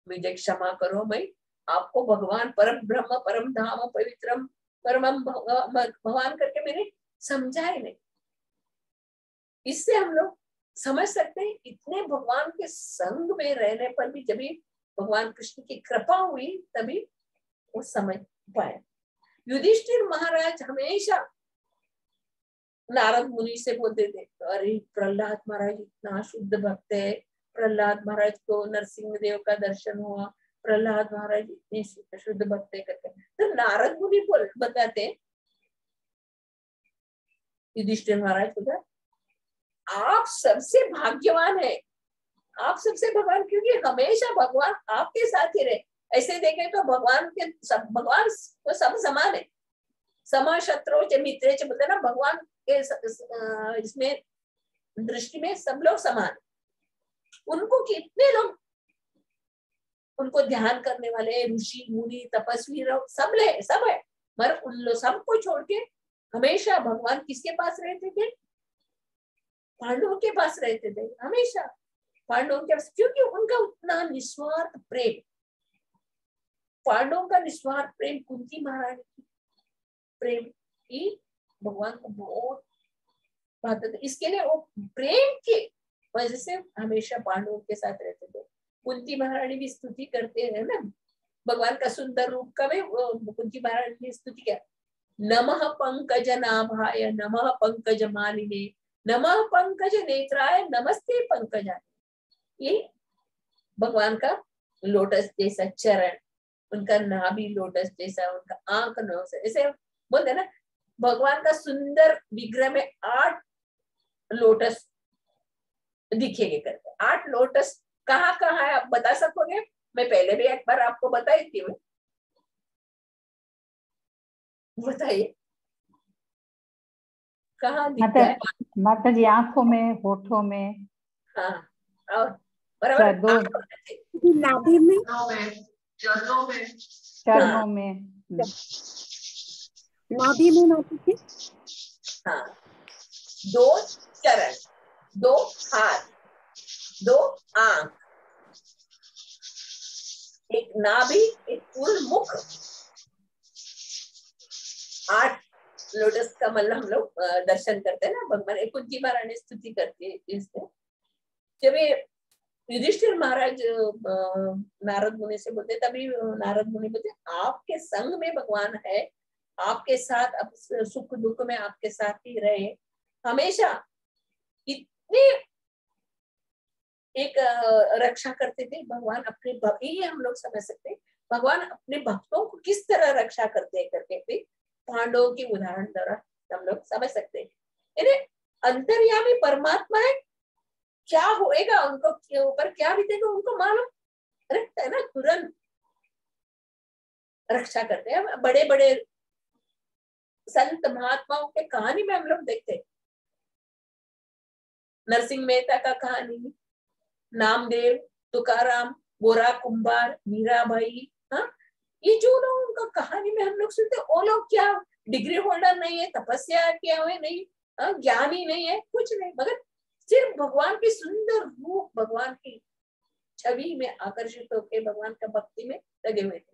मुझे क्षमा करो। मैं आपको भगवान परम ब्रह्म, परम धाम, पवित्रम, परम भगवान करके मैंने समझा ही नहीं। इससे हम लोग समझ सकते हैं इतने भगवान के संग में रहने पर भी जब भगवान कृष्ण की कृपा हुई तभी वो समझ पाए। युधिष्ठिर महाराज हमेशा नारद मुनि से बोलते थे, अरे प्रहलाद महाराज इतना शुद्ध भक्त है, प्रहलाद महाराज को नरसिंह देव का दर्शन हुआ, प्रहलाद महाराज इतने शुद्ध भक्त करते। तो नारद मुनि बताते युधिष्ठिर महाराज को, आप सबसे भाग्यवान है, आप सबसे भगवान, क्योंकि हमेशा भगवान आपके साथ ही रहे। ऐसे देखें तो भगवान को सब समान है, समा शत्रु च मित्रे च, बोलते ना भगवान के इसमें दृष्टि में सब लोग समान। उनको कितने लोग उनको ध्यान करने वाले ऋषि मुनि तपस्वी सब है, मगर उन लोग सबको छोड़ के हमेशा भगवान किसके पास रहते थे, पांडवों के पास रहते थे हमेशा। पांडवों के, क्योंकि उनका उतना निस्वार्थ प्रेम, पांडवों का निस्वार्थ प्रेम कुंती महारानी की प्रेम की भगवान को बहुत भाता था। इसके लिए वो प्रेम के वजह से हमेशा पांडवों के साथ रहते थे। कुंती महारानी भी स्तुति करते हैं ना भगवान का सुंदर रूप का भी। कुंती महारानी ने स्तुति किया, नमः पंकज नाभाय नमः पंकज मालिने नमः पंकज नेत्राय नमस्ते पंकजाय। ये भगवान का लोटस जैसा चरण, उनका नाभि लोटस जैसा, उनका आंख नौस, ऐसे बोलते ना भगवान का सुंदर विग्रह में 8 लोटस दिखेंगे करके। 8 लोटस कहाँ कहाँ है आप बता सकोगे? मैं पहले भी एक बार आपको बताई थी, मैं बताइए कहाँ दिखता है? माता जी आंखों में, होठों में। हाँ, और बराबर नाभि में, चरणों में, चरणों में, नाभि में माता जी। हाँ, 2 चरण, 2 हाथ, 2 आंख, एक नाभि, एक पूर्ण मुख, 8 लोटस का मतलब हम लोग दर्शन करते हैं ना भगवान। कुंती महारानी स्तुति करती है इसमें। जब ये युधिष्ठिर महाराज नारद मुनि से बोलते, तभी नारद मुनि बोलते आपके संग में भगवान है, आपके साथ, अब सुख दुख में आपके साथ ही रहे हमेशा। इतने एक रक्षा करते थे भगवान अपने, ये हम लोग समझ सकते हैं भगवान अपने भक्तों को किस तरह रक्षा करते हैं करके भी पांडवों की उदाहरण द्वारा हम लोग समझ सकते हैं। यानी अंतर्यामी परमात्मा है, क्या होएगा उनको ऊपर, क्या बीतेगा उनको मालूम रहता है ना, तुरंत रक्षा करते हैं। बड़े बड़े संत महात्माओं के कहानी में हम लोग देखते हैं, नरसिंह मेहता का कहानी, नामदेव, तुकाराम, गोरा कुंभार, मीराबाई, हाँ, ये जो लोग उनका कहानी में हम लोग सुनते, वो लोग क्या डिग्री होल्डर नहीं है, तपस्या किया हुए नहीं, ज्ञानी नहीं है, कुछ नहीं, मगर सिर्फ भगवान की सुंदर रूप, भगवान की छवि में आकर्षित होकर भगवान का भक्ति में लगे हुए थे।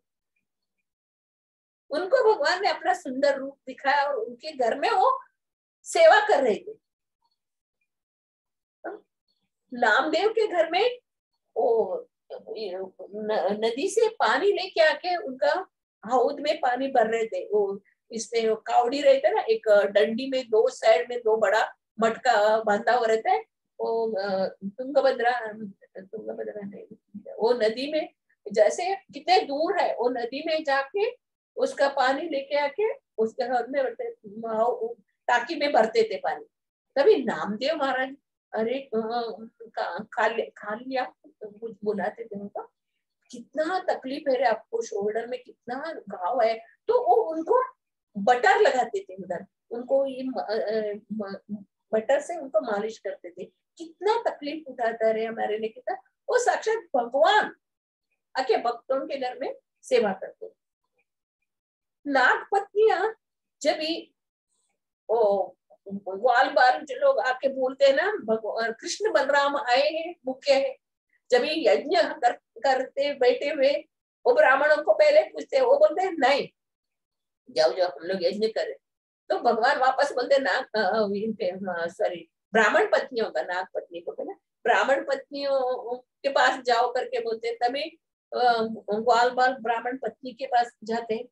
उनको भगवान ने अपना सुंदर रूप दिखाया और उनके घर में वो सेवा कर रहे थे। नामदेव के घर में वो नदी से पानी लेके आके उनका हौद में पानी भर रहे थे। वो इसमें कावड़ी रहते ना, एक डंडी में 2 साइड में 2 बड़ा मटका बांधा हुआ रहता है। वो तुंगभद्रा नहीं, वो नदी में जैसे कितने दूर है, वो नदी में जाके उसका पानी लेके आके उसके हौद में भरते, टाकी में भरते थे पानी। तभी नामदेव महाराज अरे खा लिया कुछ बुलाते थे उनका, कितना तकलीफ है रे आपको, शोल्डर में कितना घाव है, तो वो उनको बटर लगाते थे उधर, उनको ये बटर से उनको मालिश करते थे। कितना तकलीफ उठाता रहे हमारे लिए, कितना वो साक्षात भगवान आके भक्तों के घर में सेवा करते। नाग पत्नियां जब ग्वाल बाल जो लोग आके बोलते हैं ना, भगवान कृष्ण बलराम आए हैं, भूखे हैं, जब यज्ञ करते बैठे हुए वो ब्राह्मणों को पहले पूछते, वो बोलते हैं नहीं जाओ जाओ हम लोग यज्ञ करें, तो भगवान वापस बोलते सॉरी ब्राह्मण पत्नियों का, नाग पत्नी को ना ब्राह्मण पत्नियों के पास जाओ करके बोलते, तभी ग्वाल बाल ब्राह्मण पत्नी के पास जाते हैं,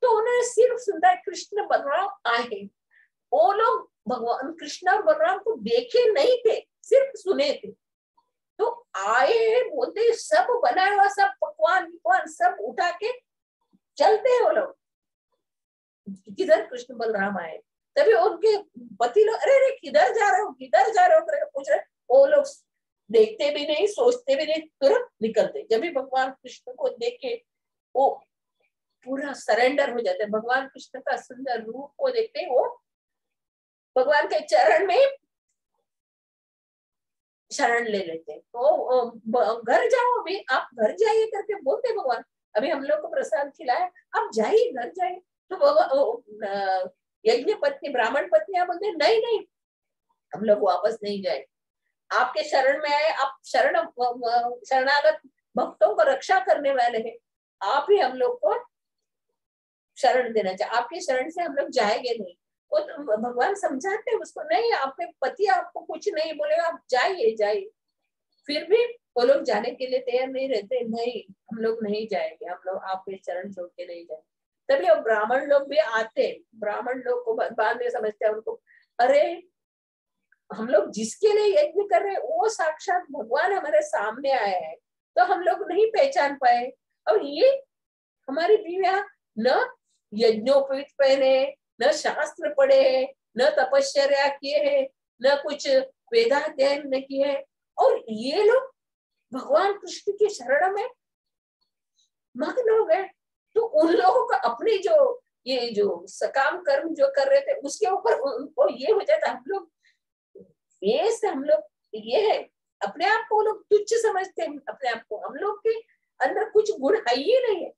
तो उन्होंने सिर्फ सुनता है कृष्ण बलराम आए हैं। वो लोग भगवान कृष्ण और बलराम को देखे नहीं थे, सिर्फ सुने थे। तो आए बोलते सब बनाया हुआ, सब पकवान सब उठा के चलते हैं वो लोग, किधर कृष्ण बलराम आए। तभी उनके पति लोग अरे अरे किधर जा रहे हो, किधर जा रहे हो करके पूछ रहे, वो लोग देखते भी नहीं, सोचते भी नहीं, तुरंत निकलते। जब भी भगवान कृष्ण को देखे वो पूरा सरेंडर हो जाते। भगवान कृष्ण का सुंदर रूप को देखते वो भगवान के चरण में शरण ले लेते। तो घर जाओ, अभी आप घर जाइए करके बोलते भगवान, अभी हम लोग को प्रसाद खिलाया, आप जाइए घर जाइए। तो यज्ञ पत्नी ब्राह्मण पत्नियां बोलते नहीं नहीं हम लोग वापस नहीं जाए। आपके शरण में आए, आप शरणागत भक्तों को रक्षा करने वाले हैं, आप ही हम लोग को शरण देना चाहिए। आपके शरण से हम लोग जाएंगे नहीं। वो तो भगवान समझाते हैं उसको, नहीं आपके पति आपको कुछ नहीं बोलेगा, आप जाइए जाइए। फिर भी वो लोग जाने के लिए तैयार नहीं रहते, नहीं हम लोग नहीं जाएंगे, हम लोग आपके चरण छोड़ के नहीं जाएंगे। तभी वो ब्राह्मण लोग भी आते, ब्राह्मण लोग को बाद में समझते हैं उनको, अरे हम लोग जिसके लिए यज्ञ कर रहे हैं वो साक्षात भगवान हमारे सामने आए हैं, तो हम लोग नहीं पहचान पाए। और ये हमारी बीवियां न यज्ञोपवीत पहने, न शास्त्र पढ़े है, न तपस्या किए है, न कुछ वेदाध्ययन न किए है, और ये लोग भगवान कृष्ण के शरण में मग्न हो गए। तो उन लोगों का अपनी जो ये जो सकाम कर्म जो कर रहे थे उसके ऊपर उनको ये हो जाता, हम लोग ये से हम लोग ये है, अपने आप को लोग तुच्छ समझते हैं, अपने आप को, हम लोग के अंदर कुछ गुण है ही नहीं है।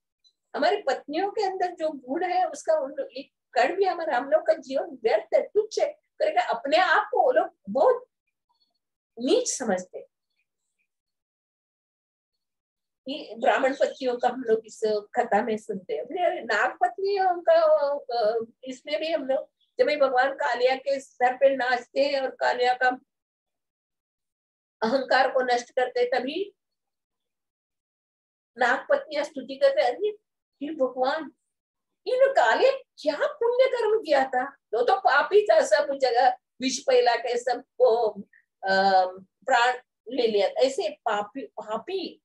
हमारी पत्नियों के अंदर जो गुण है उसका एक कण भी हमारा, हम लोग का जीवन व्यर्थ है, तुच्छ है करके अपने आप को वो लोग बहुत नीच समझते हैं। ब्राह्मण पत्नियों का हम लोग इस कथा में सुनते हैं। नाग पत्नियों का इसमें भी हम लोग जब भगवान कालिया के सर पे नाचते हैं और कालिया का अहंकार को नष्ट करते, तभी नाग पत्नियां स्तुति करते, अरे ये भगवान इन काले क्या पुण्य कर्म किया था, तो पापी था, सब जगह विष फैला के सबको प्राण ले लिया। ऐसे पापी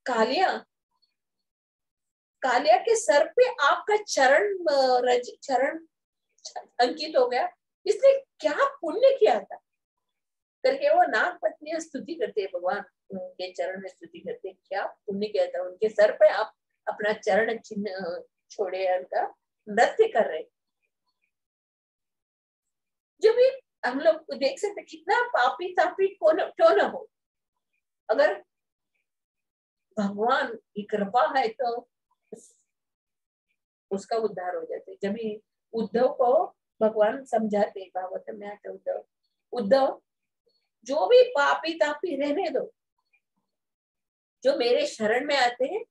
कालिया के सर पे आपका चरण अंकित हो गया, इसलिए क्या पुण्य किया था करके वो नाग पत्नियां स्तुति करते, भगवान उनके चरण में स्तुति करते, क्या पुण्य किया था, उनके सर पे आप अपना चरण चिन्ह छोड़े, उनका नृत्य कर रहे। जो भी हम लोग देख सकते कितना पापी तापी क्यों न हो, अगर भगवान की कृपा है तो उसका उद्धार हो जाते। जब उद्धव को भगवान समझाते, भागवत में आते, उद्धव जो भी पापी तापी रहने दो, जो मेरे शरण में आते हैं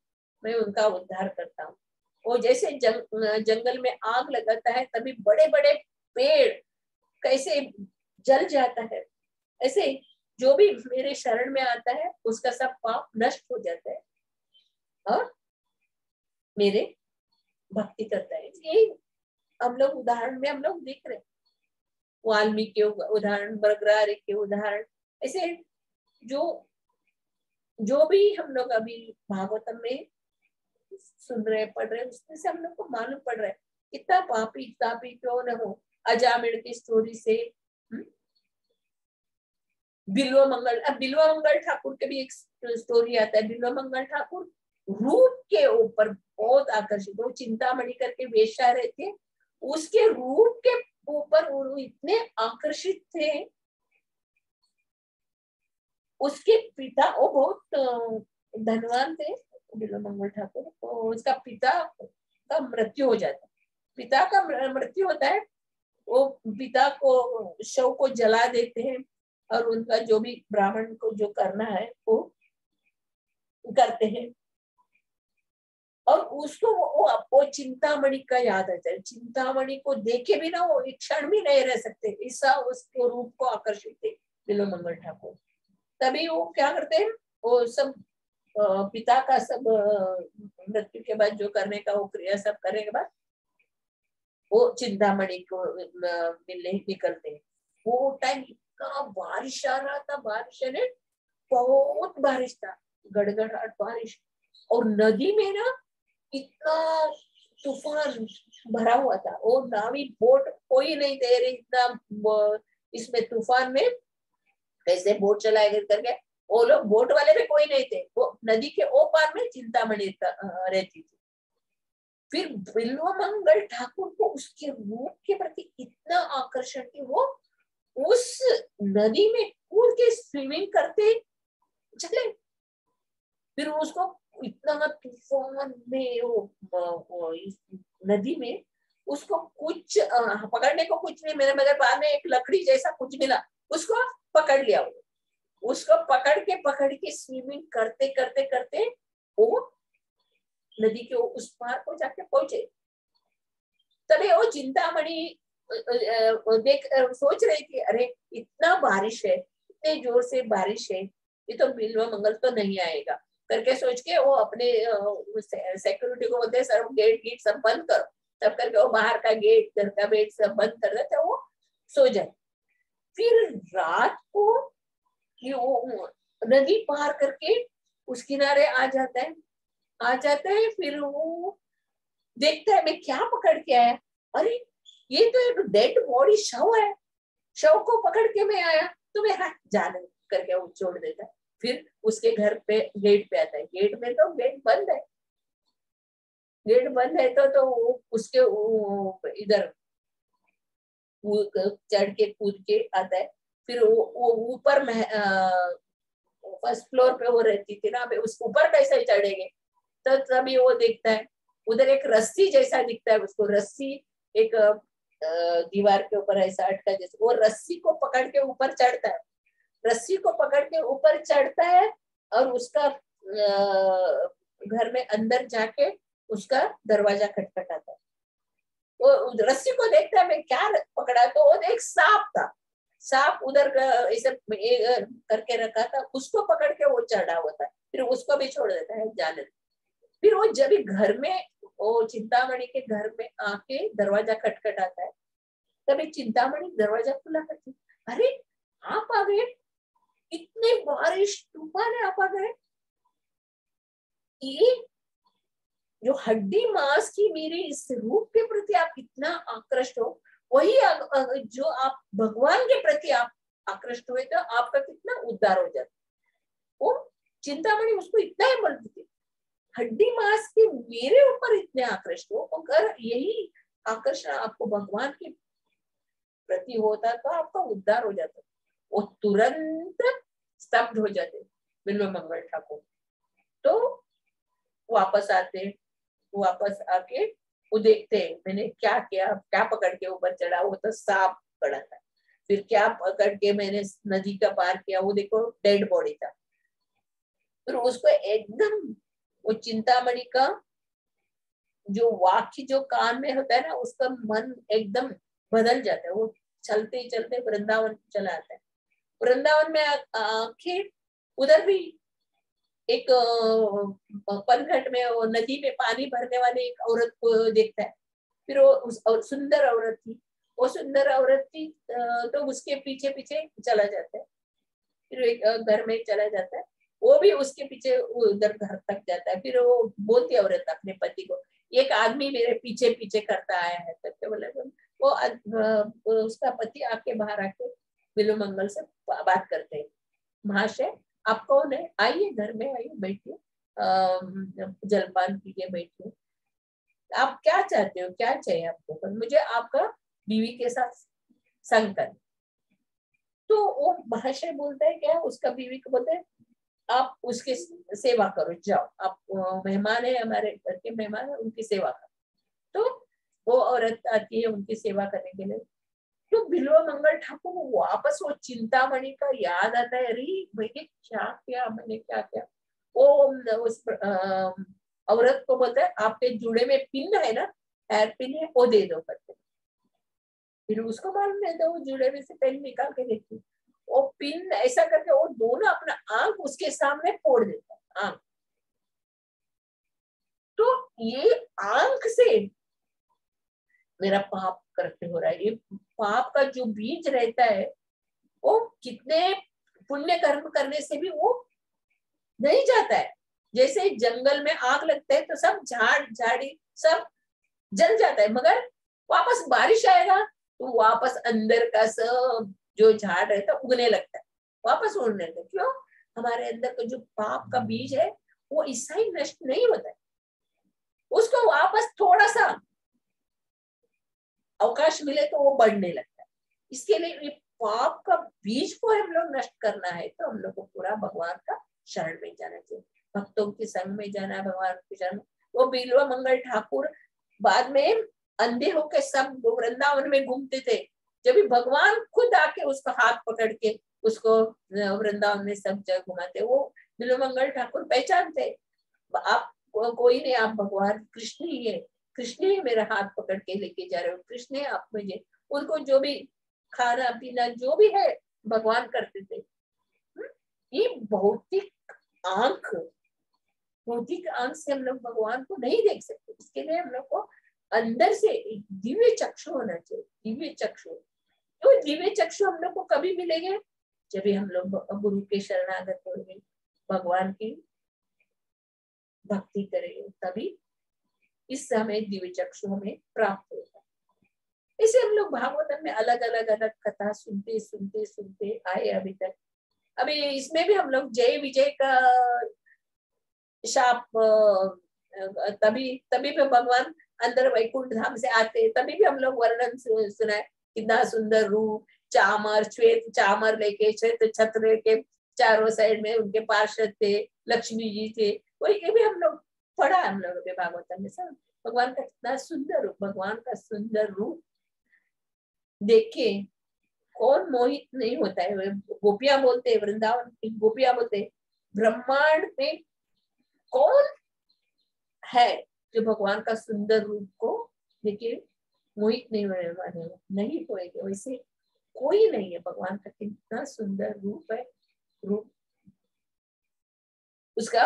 मैं उनका उद्धार करता हूँ। वो जैसे जंगल में आग लगाता है तभी बड़े बड़े पेड़ कैसे जल जाता है, ऐसे जो भी मेरे शरण में आता है उसका सब पाप नष्ट हो जाता है और मेरे भक्ति करता है। यही हम लोग उदाहरण में हम लोग देख रहे हैं, वाल्मीकि के उदाहरण, बरगरारी के उदाहरण, ऐसे जो भी हम लोग अभी भागवतम में सुन रहे पढ़ रहे उसमें से हम लोग को मालूम पड़ रहा है कितना पापी तापी क्यों न हो। अजामिल की स्टोरी से बिल्वमंगल ठाकुर के भी एक स्टोरी आता है। बिल्वमंगल ठाकुर रूप के ऊपर बहुत आकर्षित, वो चिंतामणि करके वेश्या रहते, उसके रूप के ऊपर वो इतने आकर्षित थे। उसके पिता, वो बहुत धनवान थे बिल्वमंगल ठाकुर, तो उसका पिता का मृत्यु हो जाता है। पिता का मृत्यु होता है, वो पिता को शव को जला देते हैं और उनका जो भी ब्राह्मण को जो करना है वो करते हैं। और उसको वो चिंतामणि का याद आता है, चिंतामणि को देखे भी ना वो एक क्षण भी नहीं रह सकते, ऐसा उसके रूप को आकर्षित थे बिल्वमंगल ठाकुर। तभी वो क्या करते हैं, वो सब पिता का सब मृत्यु के बाद जो करने का वो क्रिया सब करने के बाद वो चिंतामणि को मिलने निकलते हैं। वो टाइम इतना बारिश आ रहा था, बारिश ने बहुत बारिश था, गड़गड़ाहट बारिश, और नदी में ना इतना तूफान भरा हुआ था। वो नावी बोट कोई नहीं दे रही, इतना इसमें तूफान में कैसे बोट चलाए करके, वो लोग बोट वाले भी कोई नहीं थे। वो नदी के ओ पार में चिंतामणि रहती थी। फिर बिल्वमंगल ठाकुर को उसके रूप के प्रति इतना आकर्षण कि वो उस नदी में कूद के स्विमिंग करते चले। फिर उसको इतना तूफान में वो इस नदी में उसको कुछ पकड़ने को कुछ नहीं मिला, मगर बाद में एक लकड़ी जैसा कुछ मिला, उसको पकड़ लिया वो। उसको पकड़ के स्विमिंग करते करते करते वो नदी के उस पार को जाके पहुंचे। तभी वो चिंतामणि देख सोच रही थी, अरे इतना बारिश है, इतने जोर से बारिश है, ये तो बिल्व मंगल तो नहीं आएगा करके सोच के वो अपने सिक्योरिटी को बोलते सर गेट सब बंद करो, तब करके वो बाहर का गेट घर का गेट सब बंद कर देते, वो सो जाए। फिर रात को वो नदी पार करके उस किनारे आ जाता है। फिर वो देखता है मैं क्या पकड़ के आया, अरे ये तो एक डेड बॉडी शव है, शव को पकड़ के मैं आया, तो मैं हाँ जाने करके वो छोड़ देता है। फिर उसके घर पे गेट पे आता है, गेट में तो गेट बंद है तो वो उसके इधर चढ़ के कूद के आता है। फिर वो ऊपर फर्स्ट फ्लोर पे वो रहती थी ना, उसके ऊपर कैसे चढ़ेंगे, तो तभी वो देखता है उधर एक रस्सी जैसा दिखता है उसको, रस्सी एक दीवार के ऊपर ऐसा अटका जैसे, वो रस्सी को पकड़ के ऊपर चढ़ता है, रस्सी को पकड़ के ऊपर चढ़ता है और उसका घर में अंदर जाके उसका दरवाजा खटखटाता है। वो रस्सी को देखता है मैं क्या पकड़ा, तो वो एक सांप था, सांप उधर ऐसे करके रखा था, उसको पकड़ के वो चढ़ा होता है। फिर उसको भी छोड़ देता है जाने। फिर वो जब घर में वो चिंतामणि के घर में आके दरवाजा खटखटाता है, तभी चिंतामणि दरवाजा खुला करती, अरे आप आ गए, इतने बारिश तूफान है, आप आ गए। ये जो हड्डी मांस की मेरे इस रूप के प्रति आप इतना आकृष्ट हो, वही जो आप भगवान के प्रति आप आकृष्ट हुए तो आपका कितना उद्धार हो जाता। वो चिंतामणि उसको इतना ही बोलती थी, हड्डी मांस के मेरे ऊपर इतने आकृष्ट हो, अगर यही आकर्षण आपको भगवान के प्रति होता तो आपका उद्धार हो जाता। वो तुरंत स्तब्ध हो जाते बिल्व मंगल ठाकुर। तो वापस आते, वापस आके वो देखते मैंने क्या किया, क्या पकड़ के ऊपर चढ़ा, वो तो सांप पड़ा था। फिर क्या पकड़ के मैंने नदी का पार किया, वो देखो डेड बॉडी था। फिर उसको एकदम वो चिंतामणि का जो वाक्य जो कान में होता है ना, उसका मन एकदम बदल जाता है। वो चलते चलते वृंदावन चला आता है। वृंदावन में आके उधर भी एक पनघट में वो नदी में पानी भरने वाले एक औरत को देखता है। फिर वो उस सुंदर औरत थी, वो सुंदर औरत थी तो उसके पीछे पीछे चला जाता है। फिर एक घर में चला जाता है, वो भी उसके पीछे उधर घर तक जाता है। फिर वो बोलती औरत अपने पति को, एक आदमी मेरे पीछे पीछे करता आया है करके बोले। वो उसका पति आके बाहर आके बिल्व मंगल से बात करते हैं, महाशय आप कौन है, आइए घर में आइए, बैठिए, जलपान कीजिए, बैठिए, आप क्या चाहते हो, क्या चाहिए आपको, पर मुझे आपका बीवी के साथ संग कर। तो वो महाशय बोलता है क्या, उसका बीवी को बोलते हैं आप उसकी सेवा करो, जाओ, आप मेहमान है, हमारे घर के मेहमान है, उनकी सेवा करो। तो वो औरत आती है उनकी सेवा करने के लिए। तो बिल्व मंगल ठाकुर वापस वो चिंतामणि का याद आता है, अरे मैंने क्या किया, मैंने क्या किया। वो उस औरत को बोलता है आपके जुड़े में पिन है ना, हेयर पिन है, वो दे दो करके। फिर उसको मालूम नहीं था, वो जुड़े में से पेन निकाल के देखती, वो पिन ऐसा करके वो दोनों अपना आंख उसके सामने फोड़ देता आंख। तो ये आंख से मेरा पाप करते हो रहा है, ये पाप का जो बीज रहता है वो कितने पुण्य कर्म करने से भी वो नहीं जाता है। जैसे जंगल में आग लगता है तो सब झाड़ी सब जल जाता है, मगर वापस बारिश आएगा तो वापस अंदर का सब जो झाड़ रहता है उगने लगता है, वापस उड़ने लगता है। क्यों, हमारे अंदर का जो पाप का बीज है वो ऐसा ही नष्ट नहीं होता है, उसको वापस थोड़ा सा अवकाश मिले तो वो बढ़ने लगता है। इसके लिए ये पाप का बीज को हम लोग नष्ट करना है तो हम लोग को पूरा भगवान का शरण में जाना चाहिए, भक्तों के संग में जाना है, भगवान के शरण में। वो बिल्व मंगल ठाकुर बाद में अंधे होके सब वृंदावन में घूमते थे, जब भी भगवान खुद आके उसका हाथ पकड़ के उसको वृंदावन में सब जगह घुमाते, वो बिल्वमंगल ठाकुर पहचानते, आप कोई नहीं, आप भगवान कृष्ण ही है, कृष्ण ही मेरा हाथ पकड़ के लेके जा रहे हो, कृष्ण है आप मुझे, उनको जो भी खाना पीना जो भी है भगवान करते थे। ये भौतिक आंख से हम लोग भगवान को नहीं देख सकते, इसके लिए हम लोग को अंदर से एक दिव्य चक्षु होना चाहिए, दिव्य चक्षु। तो दिव्य चक्षु हम लोग को कभी मिलेंगे जब भी हम लोग गुरु के शरणागत होंगे, भगवान की भक्ति करेंगे, तभी इस समय दिव्य चक्षु हमें प्राप्त होगा। इसे हम लोग भागवतम में अलग अलग कथा सुनते सुनते सुनते आए अभी तक। अभी इसमें भी हम लोग जय विजय का शाप, तभी भी भगवान अंदर वैकुंठ धाम से आते, तभी भी हम लोग वर्णन सुना है, कितना सुंदर रूप, चामर, श्वेत चामर लेके, श्वेत छत्र लेके, चारों साइड में उनके पार्षद थे, लक्ष्मी जी थे, वही भी हम लोग पढ़ा, हम लोगों के भागवतम में सब भगवान का कितना सुंदर रूप, भगवान का सुंदर रूप देख के कौन मोहित नहीं होता है। गोपियां बोलते, वृंदावन की गोपियां बोलते, ब्रह्मांड में कौन है जो भगवान का सुंदर रूप को देखिए मोहित नहीं होने वाले, नहीं होएंगे, वैसे कोई नहीं है। भगवान का कितना सुंदर रूप है, रूप उसका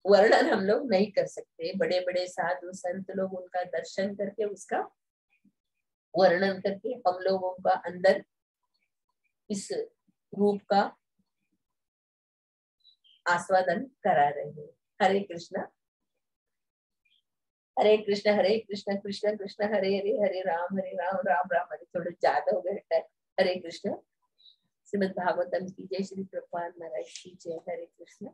वर्णन हम लोग नहीं कर सकते। बड़े बड़े साधु संत लोग उनका दर्शन करके उसका वर्णन करके हम लोगों का अंदर इस रूप का आस्वादन करा रहे हैं। हरे कृष्णा हरे कृष्ण कृष्ण कृष्ण हरे हरे, हरे राम राम राम हरे। थोड़ा ज्यादा हो गया। हरे कृष्ण। श्रीमद् भागवतम की जय, श्री प्रभुपाद महाराज की जय। हरे कृष्ण।